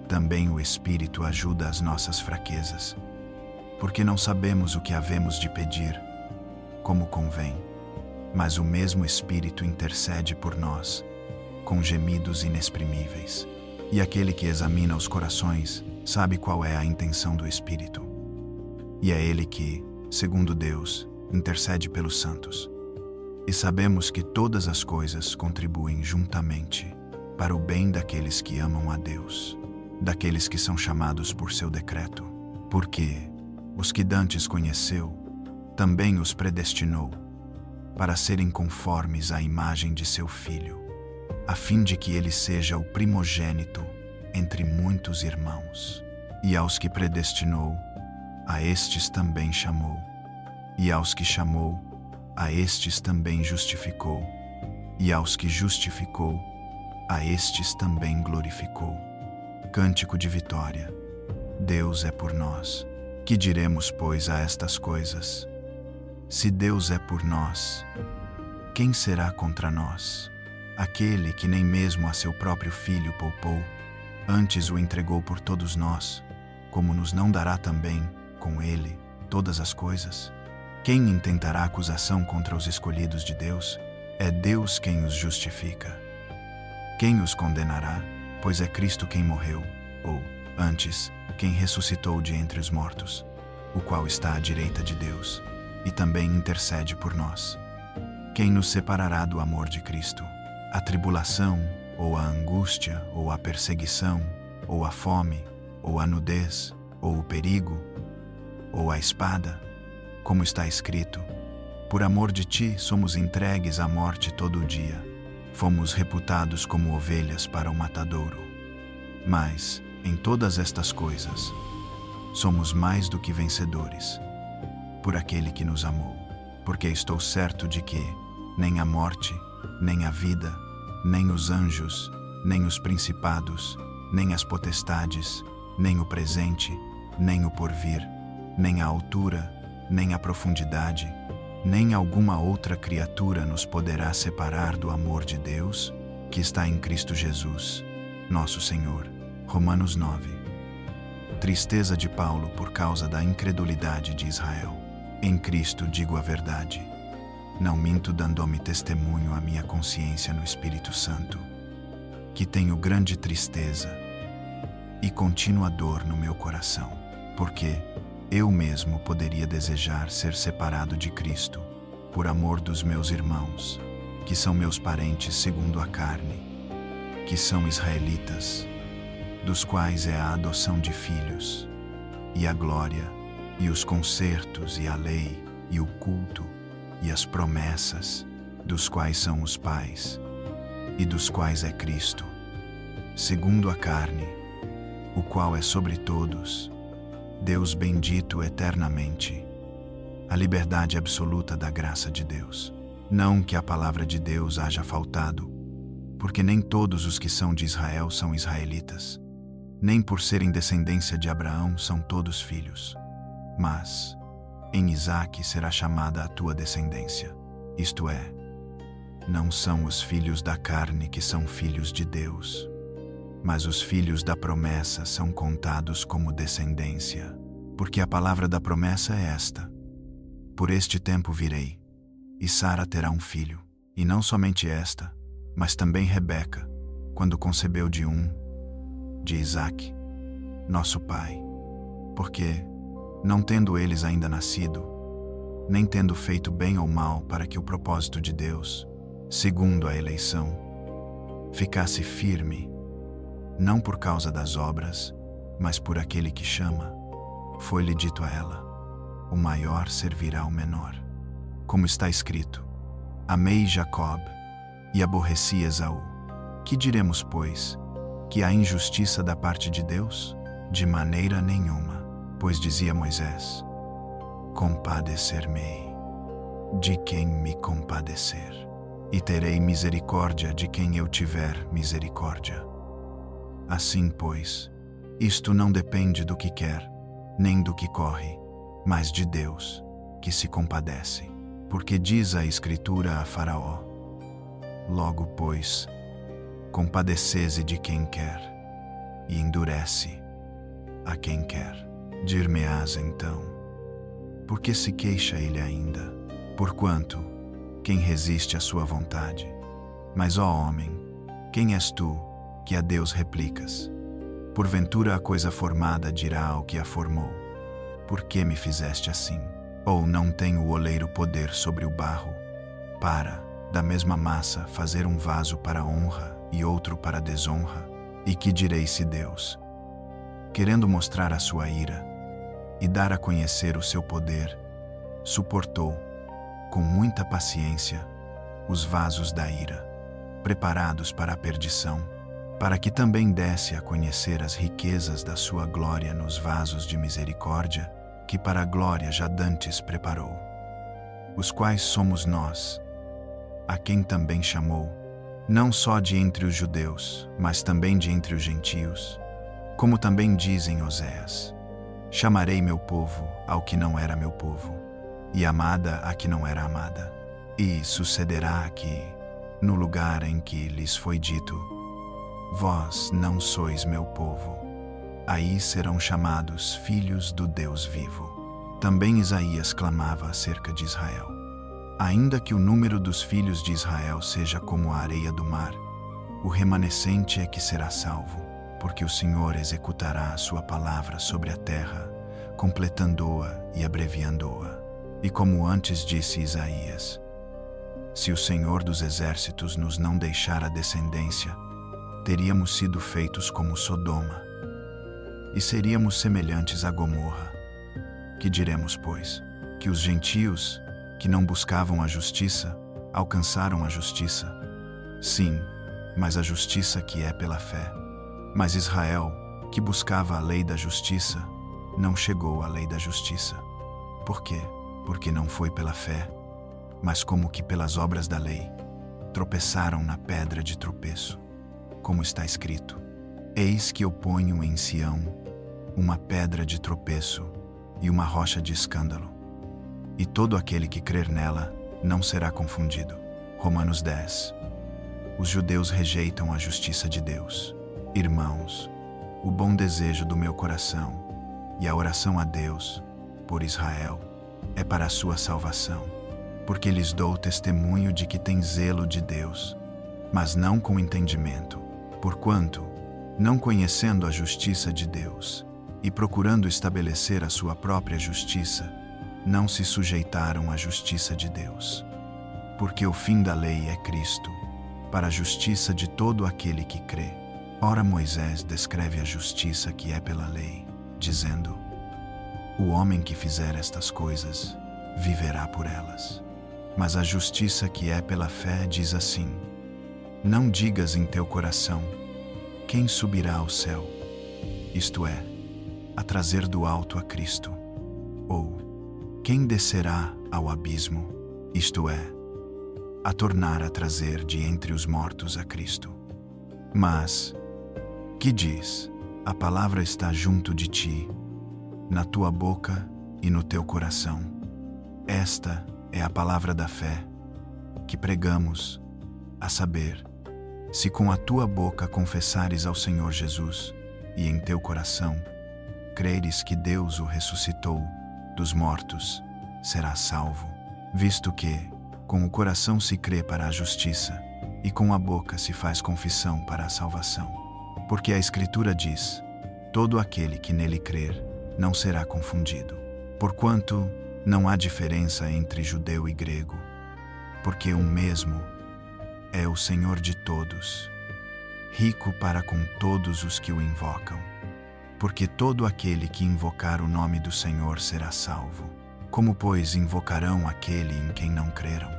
também o Espírito ajuda as nossas fraquezas, porque não sabemos o que havemos de pedir, como convém, mas o mesmo Espírito intercede por nós, com gemidos inexprimíveis. E aquele que examina os corações sabe qual é a intenção do Espírito. E é Ele que, segundo Deus, intercede pelos santos. E sabemos que todas as coisas contribuem juntamente para o bem daqueles que amam a Deus, daqueles que são chamados por seu decreto. Porque os que dantes conheceu, também os predestinou, para serem conformes à imagem de seu Filho, a fim de que ele seja o primogênito entre muitos irmãos. E aos que predestinou, a estes também chamou. E aos que chamou, a estes também justificou. E aos que justificou, a estes também glorificou. Cântico de vitória. Deus é por nós. Que diremos, pois, a estas coisas? Se Deus é por nós, quem será contra nós? Aquele que nem mesmo a seu próprio Filho poupou, antes o entregou por todos nós, como nos não dará também, com ele, todas as coisas? Quem intentará acusação contra os escolhidos de Deus? É Deus quem os justifica. Quem os condenará? Pois é Cristo quem morreu, ou, antes, quem ressuscitou de entre os mortos, o qual está à direita de Deus, e também intercede por nós. Quem nos separará do amor de Cristo? A tribulação, ou a angústia, ou a perseguição, ou a fome, ou a nudez, ou o perigo, ou a espada? Como está escrito: por amor de ti somos entregues à morte todo o dia. Fomos reputados como ovelhas para o matadouro. Mas, em todas estas coisas, somos mais do que vencedores, por aquele que nos amou. Porque estou certo de que nem a morte, nem a vida, nem os anjos, nem os principados, nem as potestades, nem o presente, nem o porvir, nem a altura, nem a profundidade, nem alguma outra criatura nos poderá separar do amor de Deus, que está em Cristo Jesus, nosso Senhor. Romanos 9. Tristeza de Paulo por causa da incredulidade de Israel. Em Cristo digo a verdade. Não minto dando-me testemunho à minha consciência no Espírito Santo, que tenho grande tristeza e contínua dor no meu coração, porque eu mesmo poderia desejar ser separado de Cristo, por amor dos meus irmãos, que são meus parentes segundo a carne, que são israelitas, dos quais é a adoção de filhos, e a glória, e os concertos, e a lei, e o culto, e as promessas, dos quais são os pais, e dos quais é Cristo, segundo a carne, o qual é sobre todos, Deus bendito eternamente. A liberdade absoluta da graça de Deus. Não que a palavra de Deus haja faltado, porque nem todos os que são de Israel são israelitas, nem por serem descendência de Abraão são todos filhos. Mas em Isaque será chamada a tua descendência, isto é, não são os filhos da carne que são filhos de Deus, mas os filhos da promessa são contados como descendência, porque a palavra da promessa é esta: por este tempo virei, e Sara terá um filho, e não somente esta, mas também Rebeca, quando concebeu de Isaque, nosso pai, porque, não tendo eles ainda nascido, nem tendo feito bem ou mal para que o propósito de Deus, segundo a eleição, ficasse firme, não por causa das obras, mas por aquele que chama, foi-lhe dito a ela: o maior servirá ao menor. Como está escrito: amei Jacob e aborreci Esaú. Que diremos, pois? Que há injustiça da parte de Deus? De maneira nenhuma, pois dizia Moisés: compadecer-me-ei de quem me compadecer, e terei misericórdia de quem eu tiver misericórdia. Assim, pois, isto não depende do que quer, nem do que corre, mas de Deus, que se compadece. Porque diz a Escritura a Faraó: logo, pois, compadecese de quem quer, e endurece a quem quer. Dir-me-ás então: por que se queixa ele ainda? Porquanto, quem resiste à sua vontade? Mas, ó homem, quem és tu, que a Deus replicas? Porventura a coisa formada dirá ao que a formou: por que me fizeste assim? Ou não tem o oleiro poder sobre o barro, para, da mesma massa, fazer um vaso para honra e outro para desonra? E que direi se Deus, querendo mostrar a sua ira e dar a conhecer o seu poder, suportou, com muita paciência, os vasos da ira, preparados para a perdição, para que também desse a conhecer as riquezas da sua glória nos vasos de misericórdia, que para a glória já dantes preparou, os quais somos nós, a quem também chamou, não só de entre os judeus, mas também de entre os gentios, como também dizem Oséias: chamarei meu povo ao que não era meu povo, e amada a que não era amada. E sucederá que, no lugar em que lhes foi dito: vós não sois meu povo, aí serão chamados filhos do Deus vivo. Também Isaías clamava acerca de Israel: ainda que o número dos filhos de Israel seja como a areia do mar, o remanescente é que será salvo, porque o Senhor executará a sua palavra sobre a terra, completando-a e abreviando-a. E como antes disse Isaías: se o Senhor dos exércitos nos não deixar a descendência, teríamos sido feitos como Sodoma, e seríamos semelhantes a Gomorra. Que diremos, pois? Que os gentios, que não buscavam a justiça, alcançaram a justiça? Sim, mas a justiça que é pela fé. Mas Israel, que buscava a lei da justiça, não chegou à lei da justiça. Por quê? Porque não foi pela fé, mas como que pelas obras da lei. Tropeçaram na pedra de tropeço. Como está escrito: eis que eu ponho em Sião uma pedra de tropeço e uma rocha de escândalo, e todo aquele que crer nela não será confundido. Romanos 10. Os judeus rejeitam a justiça de Deus. Irmãos, o bom desejo do meu coração e a oração a Deus por Israel é para a sua salvação, porque lhes dou testemunho de que tem zelo de Deus, mas não com entendimento, porquanto, não conhecendo a justiça de Deus e procurando estabelecer a sua própria justiça, não se sujeitaram à justiça de Deus. Porque o fim da lei é Cristo, para a justiça de todo aquele que crê. Ora, Moisés descreve a justiça que é pela lei, dizendo: o homem que fizer estas coisas viverá por elas. Mas a justiça que é pela fé diz assim: não digas em teu coração: quem subirá ao céu? Isto é, a trazer do alto a Cristo. Ou, quem descerá ao abismo? Isto é, a tornar a trazer de entre os mortos a Cristo. Mas, que diz? A palavra está junto de ti, na tua boca e no teu coração. Esta é a palavra da fé que pregamos, a saber, se com a tua boca confessares ao Senhor Jesus e em teu coração creres que Deus o ressuscitou dos mortos, serás salvo, visto que com o coração se crê para a justiça e com a boca se faz confissão para a salvação. Porque a Escritura diz: todo aquele que nele crer não será confundido, porquanto não há diferença entre judeu e grego, porque um mesmo é o Senhor de todos, rico para com todos os que o invocam. Porque todo aquele que invocar o nome do Senhor será salvo. Como, pois, invocarão aquele em quem não creram?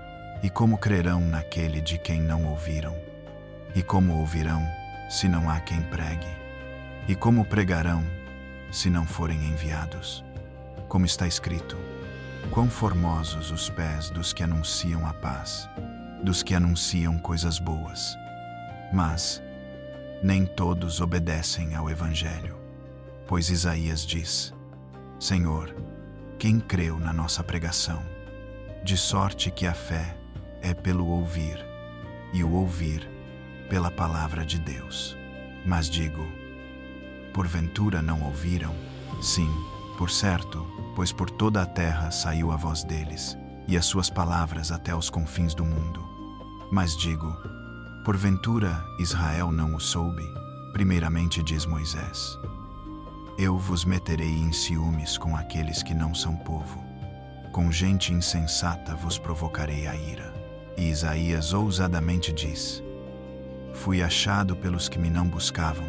E como crerão naquele de quem não ouviram? E como ouvirão, se não há quem pregue? E como pregarão, se não forem enviados? Como está escrito: quão formosos os pés dos que anunciam a paz, dos que anunciam coisas boas. Mas nem todos obedecem ao Evangelho. Pois Isaías diz: Senhor, quem creu na nossa pregação? De sorte que a fé é pelo ouvir, e o ouvir pela palavra de Deus. Mas digo: porventura não ouviram? Sim, por certo, pois por toda a terra saiu a voz deles, e as suas palavras até os confins do mundo. Mas digo: porventura Israel não o soube? Primeiramente diz Moisés: eu vos meterei em ciúmes com aqueles que não são povo. Com gente insensata vos provocarei a ira. E Isaías ousadamente diz: fui achado pelos que me não buscavam,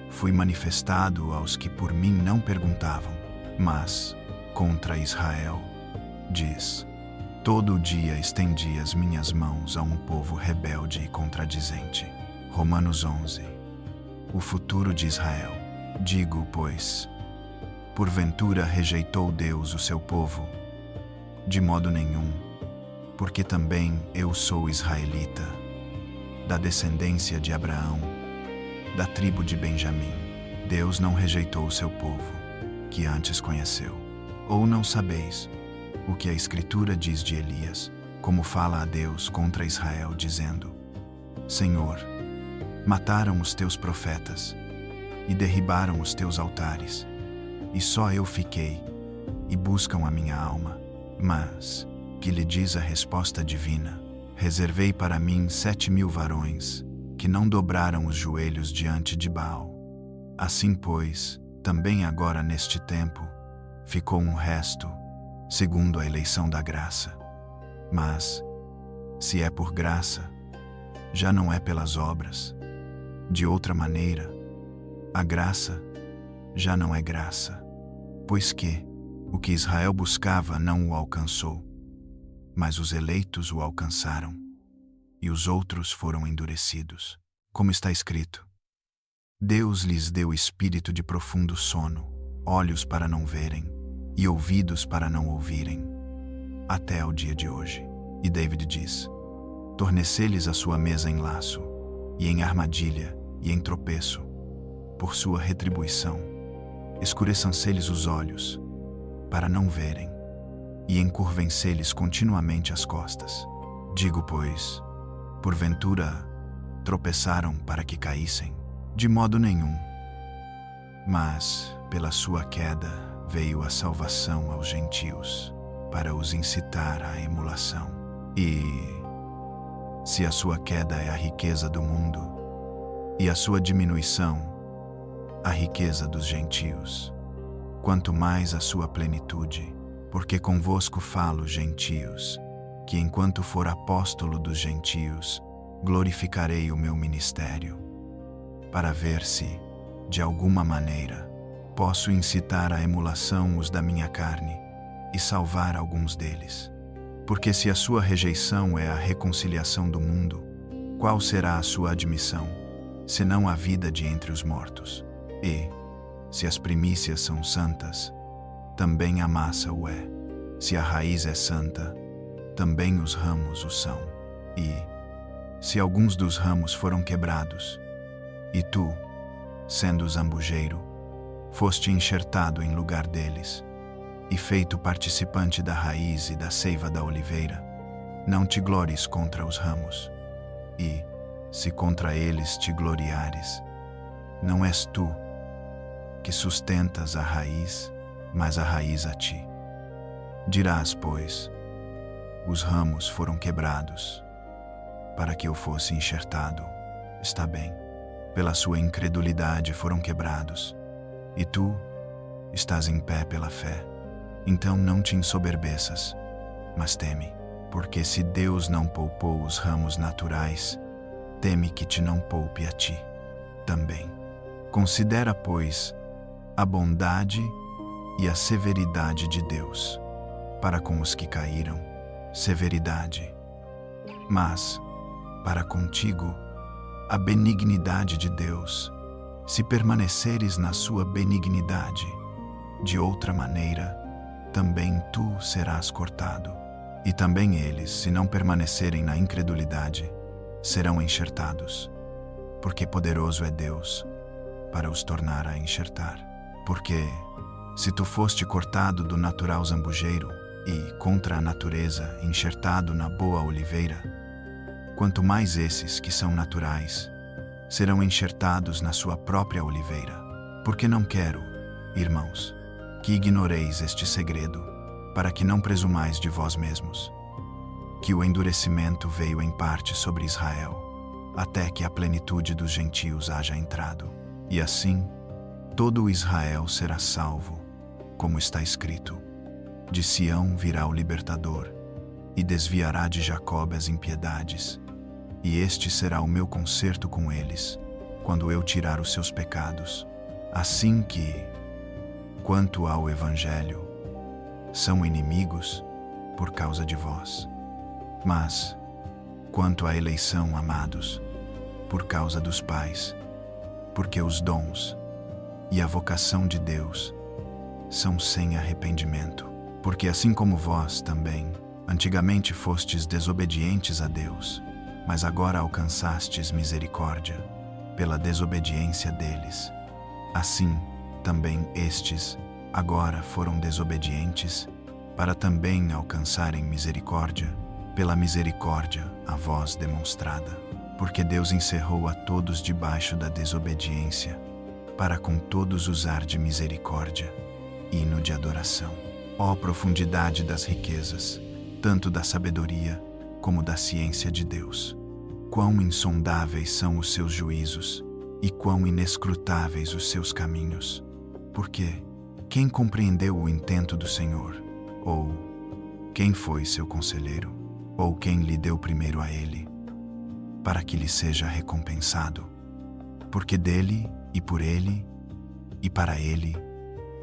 fui manifestado aos que por mim não perguntavam. Mas, contra Israel, diz: todo dia estendi as minhas mãos a um povo rebelde e contradizente. Romanos 11. O futuro de Israel. Digo, pois, porventura rejeitou Deus o seu povo? De modo nenhum, porque também eu sou israelita, da descendência de Abraão, da tribo de Benjamim. Deus não rejeitou o seu povo, que antes conheceu. Ou não sabeis o que a Escritura diz de Elias, como fala a Deus contra Israel, dizendo: Senhor, mataram os teus profetas e derribaram os teus altares, e só eu fiquei, e buscam a minha alma. Mas, que lhe diz a resposta divina: reservei para mim 7.000 varões, que não dobraram os joelhos diante de Baal. Assim, pois, também agora neste tempo, ficou um resto, segundo a eleição da graça. Mas, se é por graça, já não é pelas obras. De outra maneira, a graça já não é graça, pois que o que Israel buscava não o alcançou, mas os eleitos o alcançaram, e os outros foram endurecidos. Como está escrito: Deus lhes deu espírito de profundo sono, olhos para não verem, e ouvidos para não ouvirem, até ao dia de hoje. E David diz: tornecei-lhes a sua mesa em laço, e em armadilha, e em tropeço, por sua retribuição. Escureçam-se-lhes os olhos, para não verem, e encurvencei-lhes continuamente as costas. Digo, pois, porventura tropeçaram para que caíssem? De modo nenhum. Mas, pela sua queda, veio a salvação aos gentios, para os incitar à emulação. E, se a sua queda é a riqueza do mundo, e a sua diminuição, a riqueza dos gentios, quanto mais a sua plenitude, porque convosco falo, gentios, que enquanto for apóstolo dos gentios, glorificarei o meu ministério, para ver se, de alguma maneira, posso incitar à emulação os da minha carne e salvar alguns deles. Porque se a sua rejeição é a reconciliação do mundo, qual será a sua admissão, senão a vida de entre os mortos? E, se as primícias são santas, também a massa o é. Se a raiz é santa, também os ramos o são. E, se alguns dos ramos foram quebrados, e tu, sendo zambujeiro, foste enxertado em lugar deles, e feito participante da raiz e da seiva da oliveira, não te glores contra os ramos. E, se contra eles te gloriares, não és tu que sustentas a raiz, mas a raiz a ti. Dirás, pois, os ramos foram quebrados, para que eu fosse enxertado. Está bem, pela sua incredulidade foram quebrados, e tu estás em pé pela fé. Então não te ensoberbeças, mas teme, porque se Deus não poupou os ramos naturais, teme que te não poupe a ti também. Considera, pois, a bondade e a severidade de Deus, para com os que caíram, severidade, mas, para contigo, a benignidade de Deus, se permaneceres na sua benignidade. De outra maneira, também tu serás cortado. E também eles, se não permanecerem na incredulidade, serão enxertados. Porque poderoso é Deus para os tornar a enxertar. Porque, se tu foste cortado do natural zambujeiro e, contra a natureza, enxertado na boa oliveira, quanto mais esses que são naturais serão enxertados na sua própria oliveira. Porque não quero, irmãos, que ignoreis este segredo, para que não presumais de vós mesmos, que o endurecimento veio em parte sobre Israel, até que a plenitude dos gentios haja entrado. E assim, todo o Israel será salvo, como está escrito: de Sião virá o libertador, e desviará de Jacobe as impiedades, e este será o meu concerto com eles, quando eu tirar os seus pecados. Assim que, quanto ao Evangelho, são inimigos por causa de vós. Mas, quanto à eleição, amados, por causa dos pais, porque os dons e a vocação de Deus são sem arrependimento. Porque assim como vós também, antigamente fostes desobedientes a Deus, mas agora alcançastes misericórdia pela desobediência deles. Assim, também estes agora foram desobedientes, para também alcançarem misericórdia, pela misericórdia a vós demonstrada. Porque Deus encerrou a todos debaixo da desobediência, para com todos usar de misericórdia, hino de adoração. Ó profundidade das riquezas, tanto da sabedoria como da ciência de Deus! Quão insondáveis são os seus juízos, e quão inescrutáveis os seus caminhos! Porque quem compreendeu o intento do Senhor? Ou quem foi seu conselheiro? Ou quem lhe deu primeiro a ele, para que lhe seja recompensado? Porque dele, e por ele, e para ele,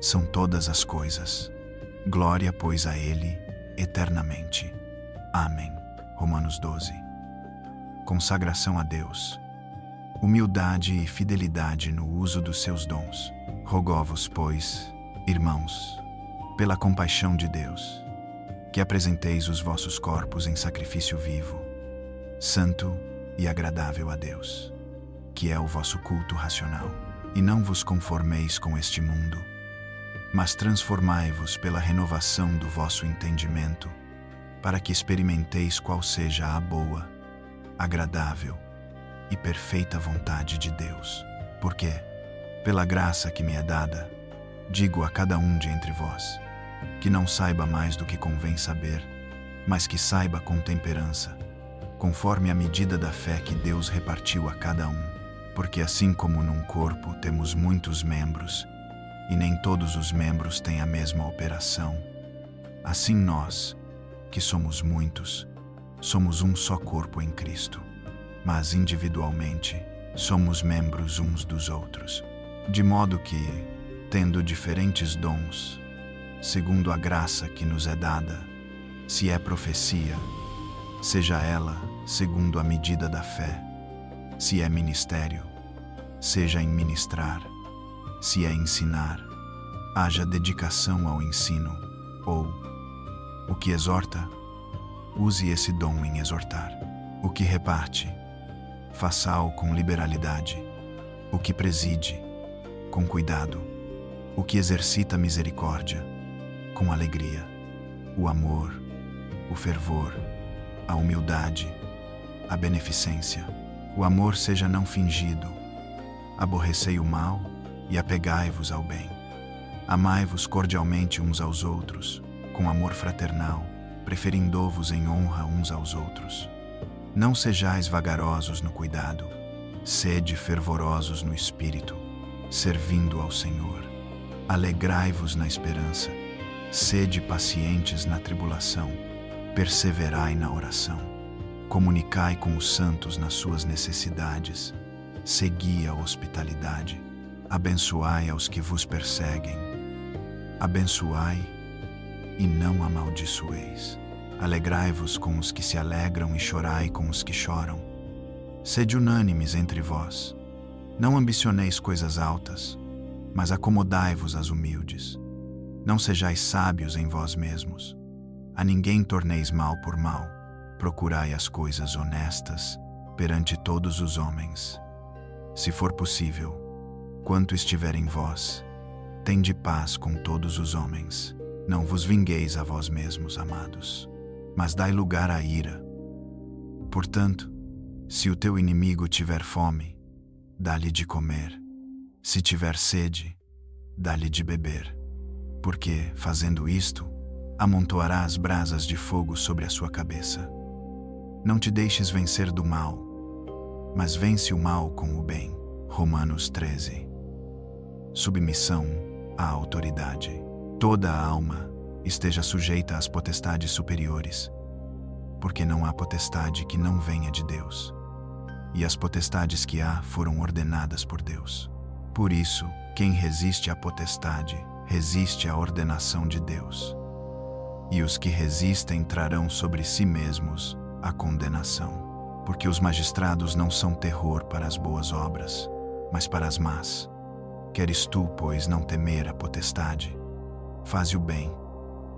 são todas as coisas. Glória, pois, a ele, eternamente. Amém. Romanos 12. Consagração a Deus. Humildade e fidelidade no uso dos seus dons. Rogo-vos, pois, irmãos, pela compaixão de Deus, que apresenteis os vossos corpos em sacrifício vivo, santo e agradável a Deus, que é o vosso culto racional. E não vos conformeis com este mundo, mas transformai-vos pela renovação do vosso entendimento, para que experimenteis qual seja a boa, agradável e perfeita vontade de Deus. Porque, pela graça que me é dada, digo a cada um de entre vós, que não saiba mais do que convém saber, mas que saiba com temperança, conforme a medida da fé que Deus repartiu a cada um. Porque assim como num corpo temos muitos membros, e nem todos os membros têm a mesma operação, assim nós, que somos muitos, somos um só corpo em Cristo, mas individualmente somos membros uns dos outros. De modo que, tendo diferentes dons, segundo a graça que nos é dada, se é profecia, seja ela segundo a medida da fé; se é ministério, seja em ministrar; se é ensinar, haja dedicação ao ensino; ou, o que exorta, use esse dom em exortar; o que reparte, faça-o com liberalidade; o que preside, com cuidado; o que exercita misericórdia, com alegria; o amor, o fervor, a humildade, a beneficência. O amor seja não fingido. Aborrecei o mal e apegai-vos ao bem. Amai-vos cordialmente uns aos outros, com amor fraternal, preferindo-vos em honra uns aos outros. Não sejais vagarosos no cuidado, sede fervorosos no espírito, servindo ao Senhor. Alegrai-vos na esperança, sede pacientes na tribulação, perseverai na oração. Comunicai com os santos nas suas necessidades, segui a hospitalidade, abençoai aos que vos perseguem. Abençoai e não amaldiçoeis. Alegrai-vos com os que se alegram e chorai com os que choram. Sede unânimes entre vós. Não ambicioneis coisas altas, mas acomodai-vos às humildes. Não sejais sábios em vós mesmos. A ninguém torneis mal por mal. Procurai as coisas honestas perante todos os homens. Se for possível, quanto estiver em vós, tende paz com todos os homens. Não vos vingueis a vós mesmos, amados, mas dai lugar à ira. Portanto, se o teu inimigo tiver fome, dá-lhe de comer. Se tiver sede, dá-lhe de beber. Porque, fazendo isto, amontoarás brasas de fogo sobre a sua cabeça. Não te deixes vencer do mal, mas vence o mal com o bem. Romanos 13. Submissão à autoridade. Toda a alma esteja sujeita às potestades superiores, porque não há potestade que não venha de Deus, e as potestades que há foram ordenadas por Deus. Por isso, quem resiste à potestade, resiste à ordenação de Deus. E os que resistem trarão sobre si mesmos a condenação, porque os magistrados não são terror para as boas obras, mas para as más. Queres tu, pois, não temer a potestade? Faze o bem,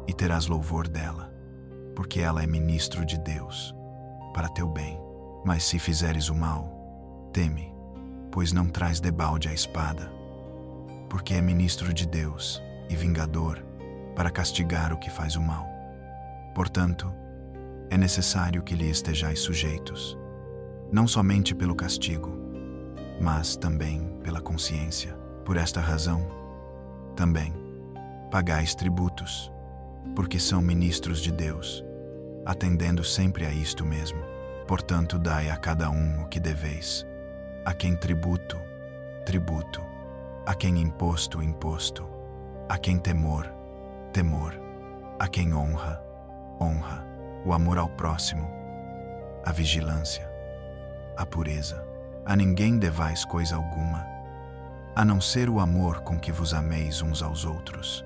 e terás louvor dela, porque ela é ministro de Deus, para teu bem. Mas se fizeres o mal, teme, pois não traz debalde a espada, porque é ministro de Deus e vingador, para castigar o que faz o mal. Portanto, é necessário que lhe estejais sujeitos, não somente pelo castigo, mas também pela consciência. Por esta razão, também, pagais tributos, porque são ministros de Deus, atendendo sempre a isto mesmo. Portanto, dai a cada um o que deveis. A quem tributo, tributo; a quem imposto, imposto; a quem temor, temor; a quem honra, honra; o amor ao próximo, a vigilância, a pureza. A ninguém devais coisa alguma, a não ser o amor com que vos ameis uns aos outros,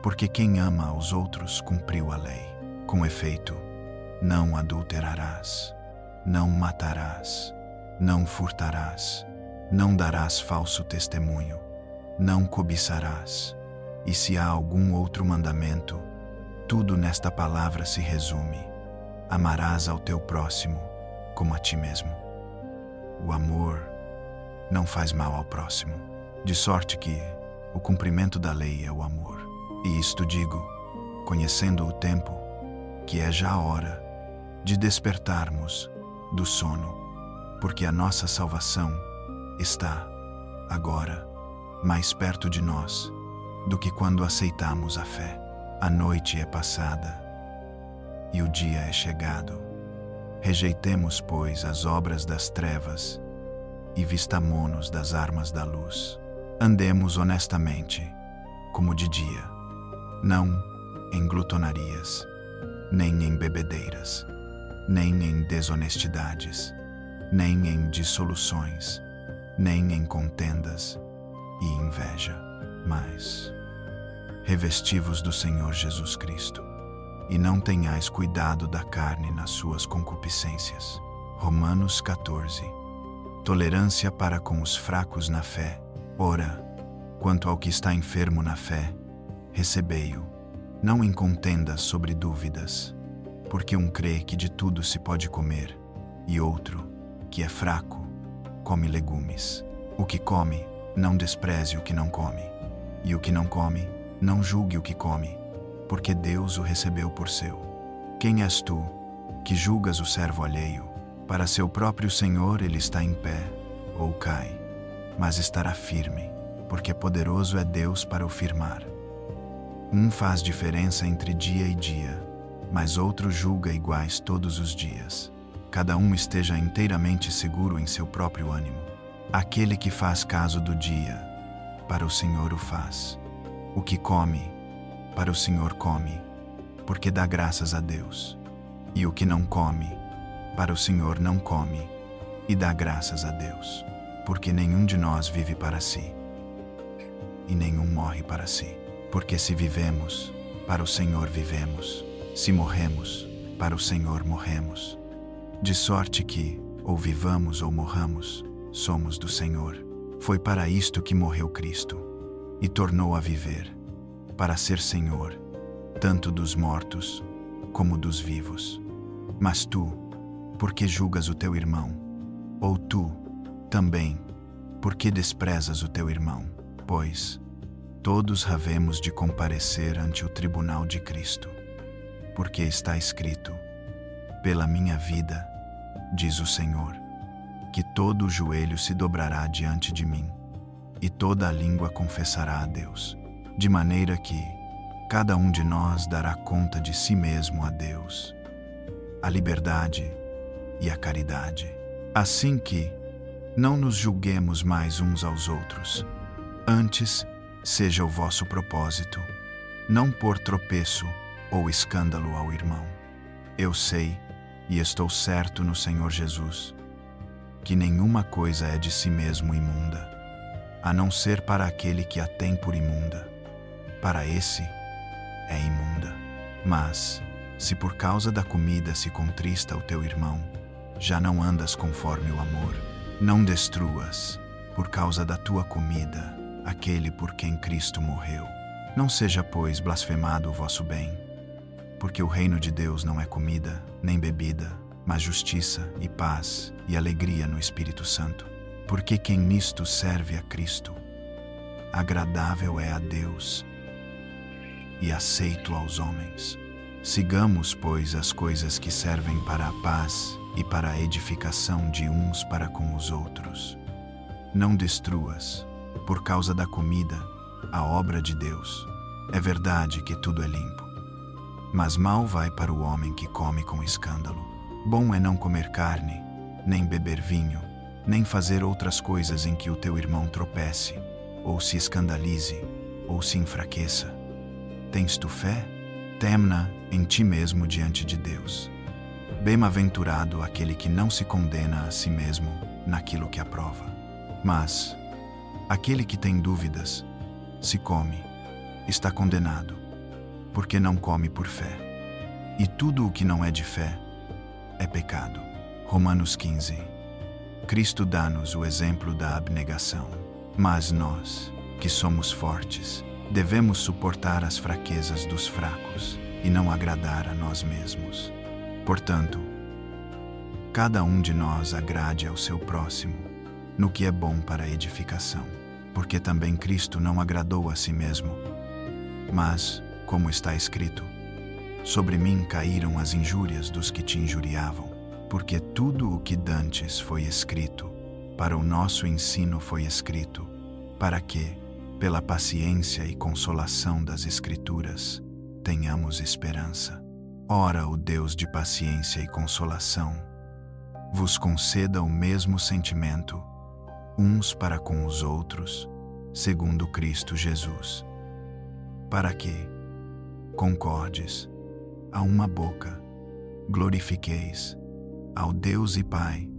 porque quem ama aos outros cumpriu a lei. Com efeito, não adulterarás, não matarás, não furtarás, não darás falso testemunho, não cobiçarás. E se há algum outro mandamento, tudo nesta palavra se resume: amarás ao teu próximo como a ti mesmo. O amor não faz mal ao próximo, de sorte que, o cumprimento da lei é o amor. E isto digo, conhecendo o tempo, que é já a hora de despertarmos do sono, porque a nossa salvação está, agora, mais perto de nós do que quando aceitamos a fé. A noite é passada e o dia é chegado. Rejeitemos, pois, as obras das trevas e vistamo-nos das armas da luz. Andemos honestamente, como de dia, não em glutonarias, nem em bebedeiras, nem em desonestidades, nem em dissoluções, nem em contendas e inveja, mas revesti-vos do Senhor Jesus Cristo, e não tenhais cuidado da carne nas suas concupiscências. Romanos 14. Tolerância para com os fracos na fé. Ora, quanto ao que está enfermo na fé, recebei-o, não em contendas sobre dúvidas, porque um crê que de tudo se pode comer, e outro, que é fraco, come legumes. O que come, não despreze o que não come, e o que não come, não julgue o que come, porque Deus o recebeu por seu. Quem és tu, que julgas o servo alheio? Para seu próprio Senhor ele está em pé, ou cai, mas estará firme, porque poderoso é Deus para o firmar. Um faz diferença entre dia e dia, mas outro julga iguais todos os dias. Cada um esteja inteiramente seguro em seu próprio ânimo. Aquele que faz caso do dia, para o Senhor o faz. O que come, para o Senhor come, porque dá graças a Deus. E o que não come, para o Senhor não come, e dá graças a Deus. Porque nenhum de nós vive para si, e nenhum morre para si. Porque se vivemos, para o Senhor vivemos. Se morremos, para o Senhor morremos. De sorte que, ou vivamos ou morramos, somos do Senhor. Foi para isto que morreu Cristo, e tornou a viver, para ser Senhor, tanto dos mortos, como dos vivos. Mas tu, por que julgas o teu irmão? Ou tu, também, por que desprezas o teu irmão? Pois, todos havemos de comparecer ante o tribunal de Cristo. Porque está escrito: pela minha vida, diz o Senhor, que todo o joelho se dobrará diante de mim, e toda a língua confessará a Deus, de maneira que cada um de nós dará conta de si mesmo a Deus. A liberdade e a caridade. Assim que não nos julguemos mais uns aos outros. Antes, seja o vosso propósito não pôr tropeço ou escândalo ao irmão. Eu sei, e estou certo no Senhor Jesus, que nenhuma coisa é de si mesmo imunda, a não ser para aquele que a tem por imunda. Para esse é imunda. Mas, se por causa da comida se contrista o teu irmão, já não andas conforme o amor. Não destruas, por causa da tua comida, aquele por quem Cristo morreu. Não seja, pois, blasfemado o vosso bem, porque o reino de Deus não é comida, nem bebida, mas justiça e paz e alegria no Espírito Santo. Porque quem nisto serve a Cristo, agradável é a Deus e aceito aos homens. Sigamos, pois, as coisas que servem para a paz e para a edificação de uns para com os outros. Não destruas, por causa da comida, a obra de Deus. É verdade que tudo é limpo, mas mal vai para o homem que come com escândalo. Bom é não comer carne, nem beber vinho, nem fazer outras coisas em que o teu irmão tropece, ou se escandalize, ou se enfraqueça. Tens tu fé? Tem-na em ti mesmo diante de Deus. Bem-aventurado aquele que não se condena a si mesmo naquilo que aprova. Mas, aquele que tem dúvidas, se come, está condenado, porque não come por fé. E tudo o que não é de fé é pecado. Romanos 15. Cristo dá-nos o exemplo da abnegação. Mas nós, que somos fortes, devemos suportar as fraquezas dos fracos e não agradar a nós mesmos. Portanto, cada um de nós agrade ao seu próximo no que é bom para a edificação. porque também Cristo não agradou a si mesmo. Mas, como está escrito, sobre mim caíram as injúrias dos que te injuriavam, porque tudo o que dantes foi escrito, para o nosso ensino foi escrito, para que, pela paciência e consolação das Escrituras, tenhamos esperança. Ora, o Deus de paciência e consolação vos conceda o mesmo sentimento, uns para com os outros, segundo Cristo Jesus, para que, concordes, a uma boca, glorifiqueis ao Deus e Pai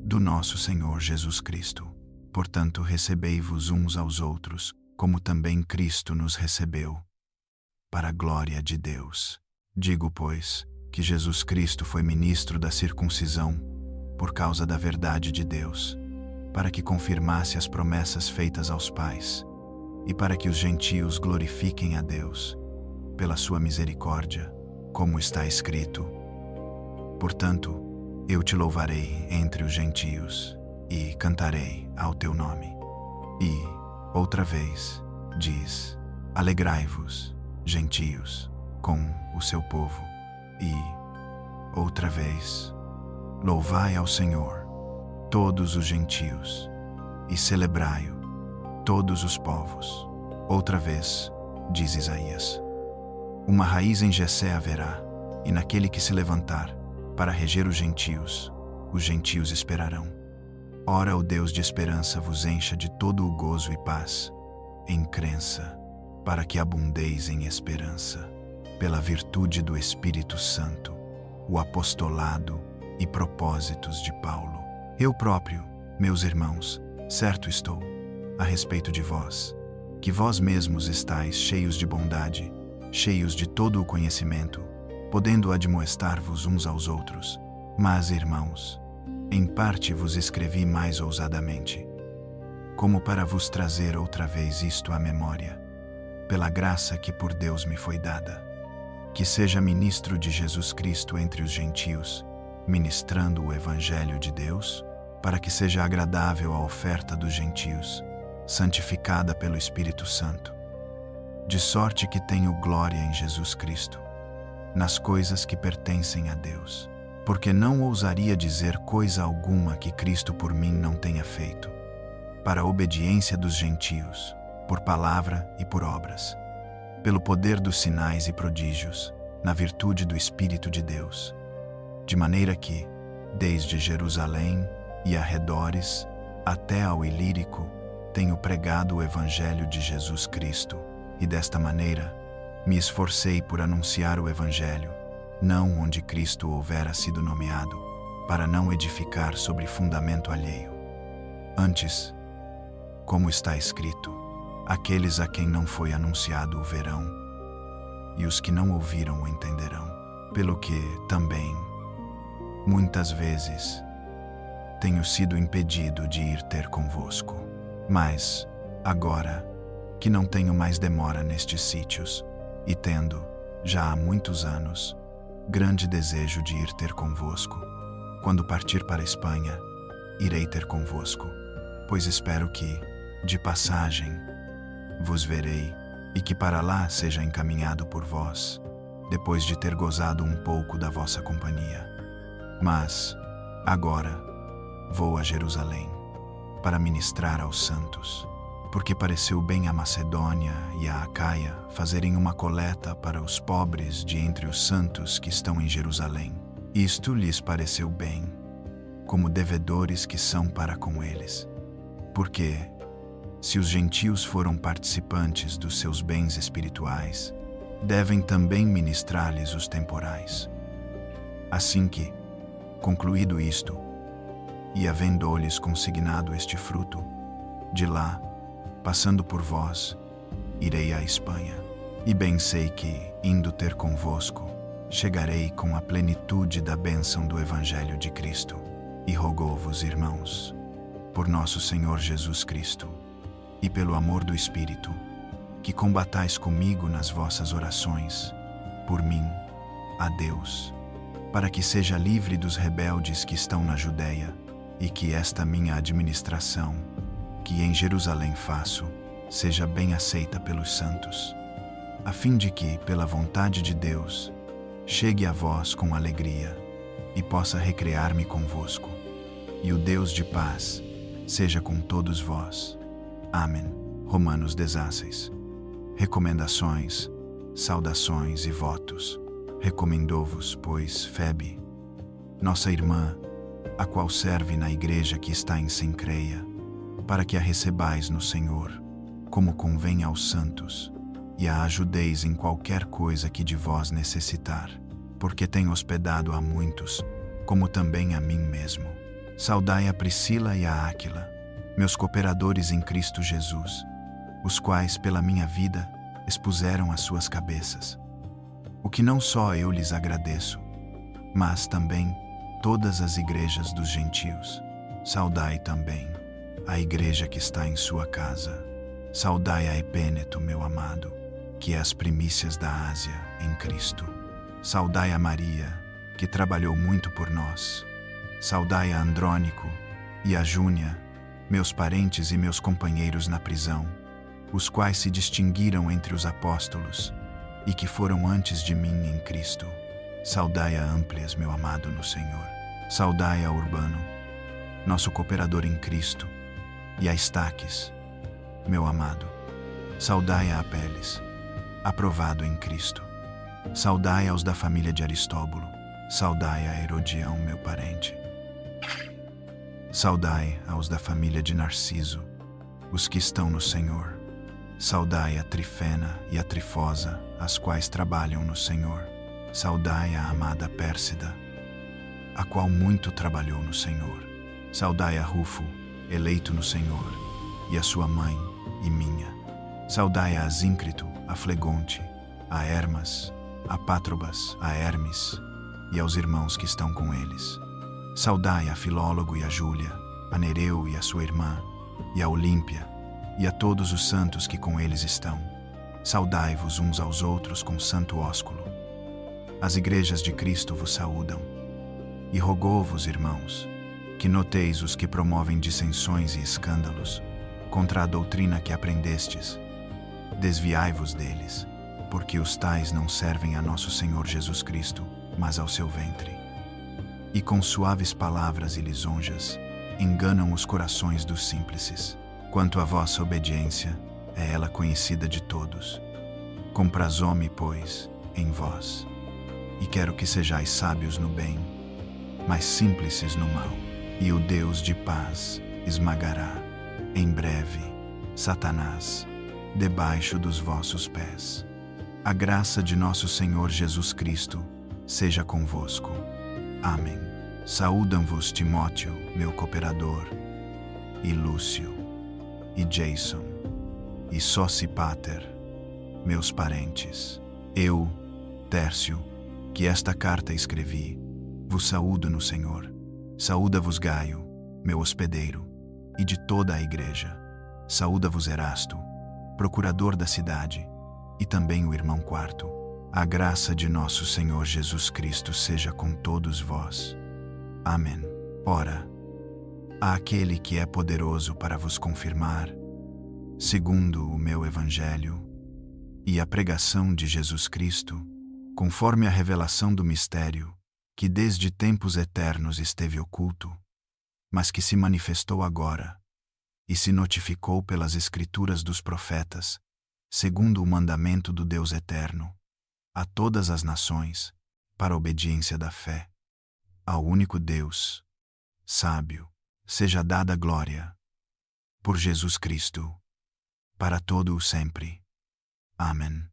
do nosso Senhor Jesus Cristo. Portanto, recebei-vos uns aos outros, como também Cristo nos recebeu, para a glória de Deus. Digo, pois, que Jesus Cristo foi ministro da circuncisão, por causa da verdade de Deus, para que confirmasse as promessas feitas aos pais, e para que os gentios glorifiquem a Deus, pela sua misericórdia, como está escrito: portanto, eu te louvarei entre os gentios, e cantarei ao teu nome. E, outra vez, diz: alegrai-vos, gentios, com o seu povo. E, outra vez, louvai ao Senhor, todos os gentios, e celebrai-o, todos os povos. Outra vez, diz Isaías: uma raiz em Jessé haverá, e naquele que se levantar, para reger os gentios esperarão. Ora, o Deus de esperança vos encha de todo o gozo e paz, em crença, para que abundeis em esperança, pela virtude do Espírito Santo, o apostolado e propósitos de Paulo. Eu próprio, meus irmãos, certo estou, a respeito de vós, que vós mesmos estáis cheios de bondade, cheios de todo o conhecimento, podendo admoestar-vos uns aos outros. Mas, irmãos, em parte vos escrevi mais ousadamente, como para vos trazer outra vez isto à memória, pela graça que por Deus me foi dada, que seja ministro de Jesus Cristo entre os gentios, ministrando o Evangelho de Deus, para que seja agradável a oferta dos gentios, santificada pelo Espírito Santo, de sorte que tenho glória em Jesus Cristo, nas coisas que pertencem a Deus, porque não ousaria dizer coisa alguma que Cristo por mim não tenha feito, para a obediência dos gentios, por palavra e por obras, pelo poder dos sinais e prodígios, na virtude do Espírito de Deus, de maneira que, desde Jerusalém e arredores, até ao Ilírico, tenho pregado o Evangelho de Jesus Cristo, e desta maneira me esforcei por anunciar o Evangelho, não onde Cristo houvera sido nomeado, para não edificar sobre fundamento alheio. Antes, como está escrito, aqueles a quem não foi anunciado o verão, e os que não ouviram o entenderão. Pelo que, também, muitas vezes, tenho sido impedido de ir ter convosco. Mas, agora, que não tenho mais demora nestes sítios, e tendo, já há muitos anos, grande desejo de ir ter convosco, quando partir para a Espanha, irei ter convosco, pois espero que, de passagem, vos verei, e que para lá seja encaminhado por vós, depois de ter gozado um pouco da vossa companhia. Mas, agora, vou a Jerusalém, para ministrar aos santos, porque pareceu bem à Macedônia e à Acaia fazerem uma coleta para os pobres de entre os santos que estão em Jerusalém. Isto lhes pareceu bem, como devedores que são para com eles. Porque, se os gentios foram participantes dos seus bens espirituais, devem também ministrar-lhes os temporais. Assim que, concluído isto, e havendo-lhes consignado este fruto, de lá, passando por vós, irei à Espanha. E bem sei que, indo ter convosco, chegarei com a plenitude da bênção do Evangelho de Cristo. E rogou-vos, irmãos, por nosso Senhor Jesus Cristo, e pelo amor do Espírito, que combatais comigo nas vossas orações, por mim, a Deus, para que seja livre dos rebeldes que estão na Judéia, e que esta minha administração que em Jerusalém faço seja bem aceita pelos santos, a fim de que, pela vontade de Deus, chegue a vós com alegria e possa recrear-me convosco. E o Deus de paz seja com todos vós. Amém. Romanos 16. Recomendações, saudações e votos. Recomendou-vos, pois, Febe, nossa irmã, a qual serve na igreja que está em Cencreia, para que a recebais no Senhor, como convém aos santos, e a ajudeis em qualquer coisa que de vós necessitar, porque tem hospedado a muitos, como também a mim mesmo. Saudai a Priscila e a Áquila, meus cooperadores em Cristo Jesus, os quais, pela minha vida, expuseram as suas cabeças. O que não só eu lhes agradeço, mas também todas as igrejas dos gentios. Saudai também a igreja que está em sua casa. Saudai a Epêneto, meu amado, que é as primícias da Ásia em Cristo. Saudai a Maria, que trabalhou muito por nós. Saudai a Andrônico e a Júnia, meus parentes e meus companheiros na prisão, os quais se distinguiram entre os apóstolos e que foram antes de mim em Cristo. Saudai a Amplias, meu amado no Senhor. Saudai a Urbano, nosso cooperador em Cristo, e a Estaques, meu amado. Saudai a Apeles, aprovado em Cristo. Saudai aos da família de Aristóbulo. Saudai a Herodião, meu parente. Saudai aos da família de Narciso, os que estão no Senhor. Saudai a Trifena e a Trifosa, as quais trabalham no Senhor. Saudai a amada Pérsida, a qual muito trabalhou no Senhor. Saudai a Rufo, eleito no Senhor, e a sua mãe e minha. Saudai a Asíncrito, a Flegonte, a Hermas, a Pátrobas, a Hermes, e aos irmãos que estão com eles. Saudai a Filólogo e a Júlia, a Nereu e a sua irmã, e a Olímpia, e a todos os santos que com eles estão. Saudai-vos uns aos outros com santo ósculo. As igrejas de Cristo vos saúdam. E rogou-vos, irmãos, que noteis os que promovem dissensões e escândalos contra a doutrina que aprendestes. Desviai-vos deles, porque os tais não servem a nosso Senhor Jesus Cristo, mas ao seu ventre. E com suaves palavras e lisonjas enganam os corações dos simples. Quanto à vossa obediência, é ela conhecida de todos. Comprazou-me, pois, em vós, e quero que sejais sábios no bem, mas simples no mal, e o Deus de paz esmagará, em breve, Satanás, debaixo dos vossos pés. A graça de nosso Senhor Jesus Cristo seja convosco. Amém. Saúdam-vos Timóteo, meu cooperador, e Lúcio, e Jason, e Sosipater, meus parentes. Eu, Tércio, que esta carta escrevi, vos saúdo no Senhor. Saúda-vos Gaio, meu hospedeiro, e de toda a igreja. Saúda-vos Erasto, procurador da cidade, e também o irmão Quarto. A graça de nosso Senhor Jesus Cristo seja com todos vós. Amém. Ora, àquele que é poderoso para vos confirmar, segundo o meu evangelho, e a pregação de Jesus Cristo, conforme a revelação do mistério, que desde tempos eternos esteve oculto, mas que se manifestou agora, e se notificou pelas Escrituras dos profetas, segundo o mandamento do Deus eterno, a todas as nações, para a obediência da fé. Ao único Deus, sábio, seja dada glória, por Jesus Cristo, para todo o sempre. Amém.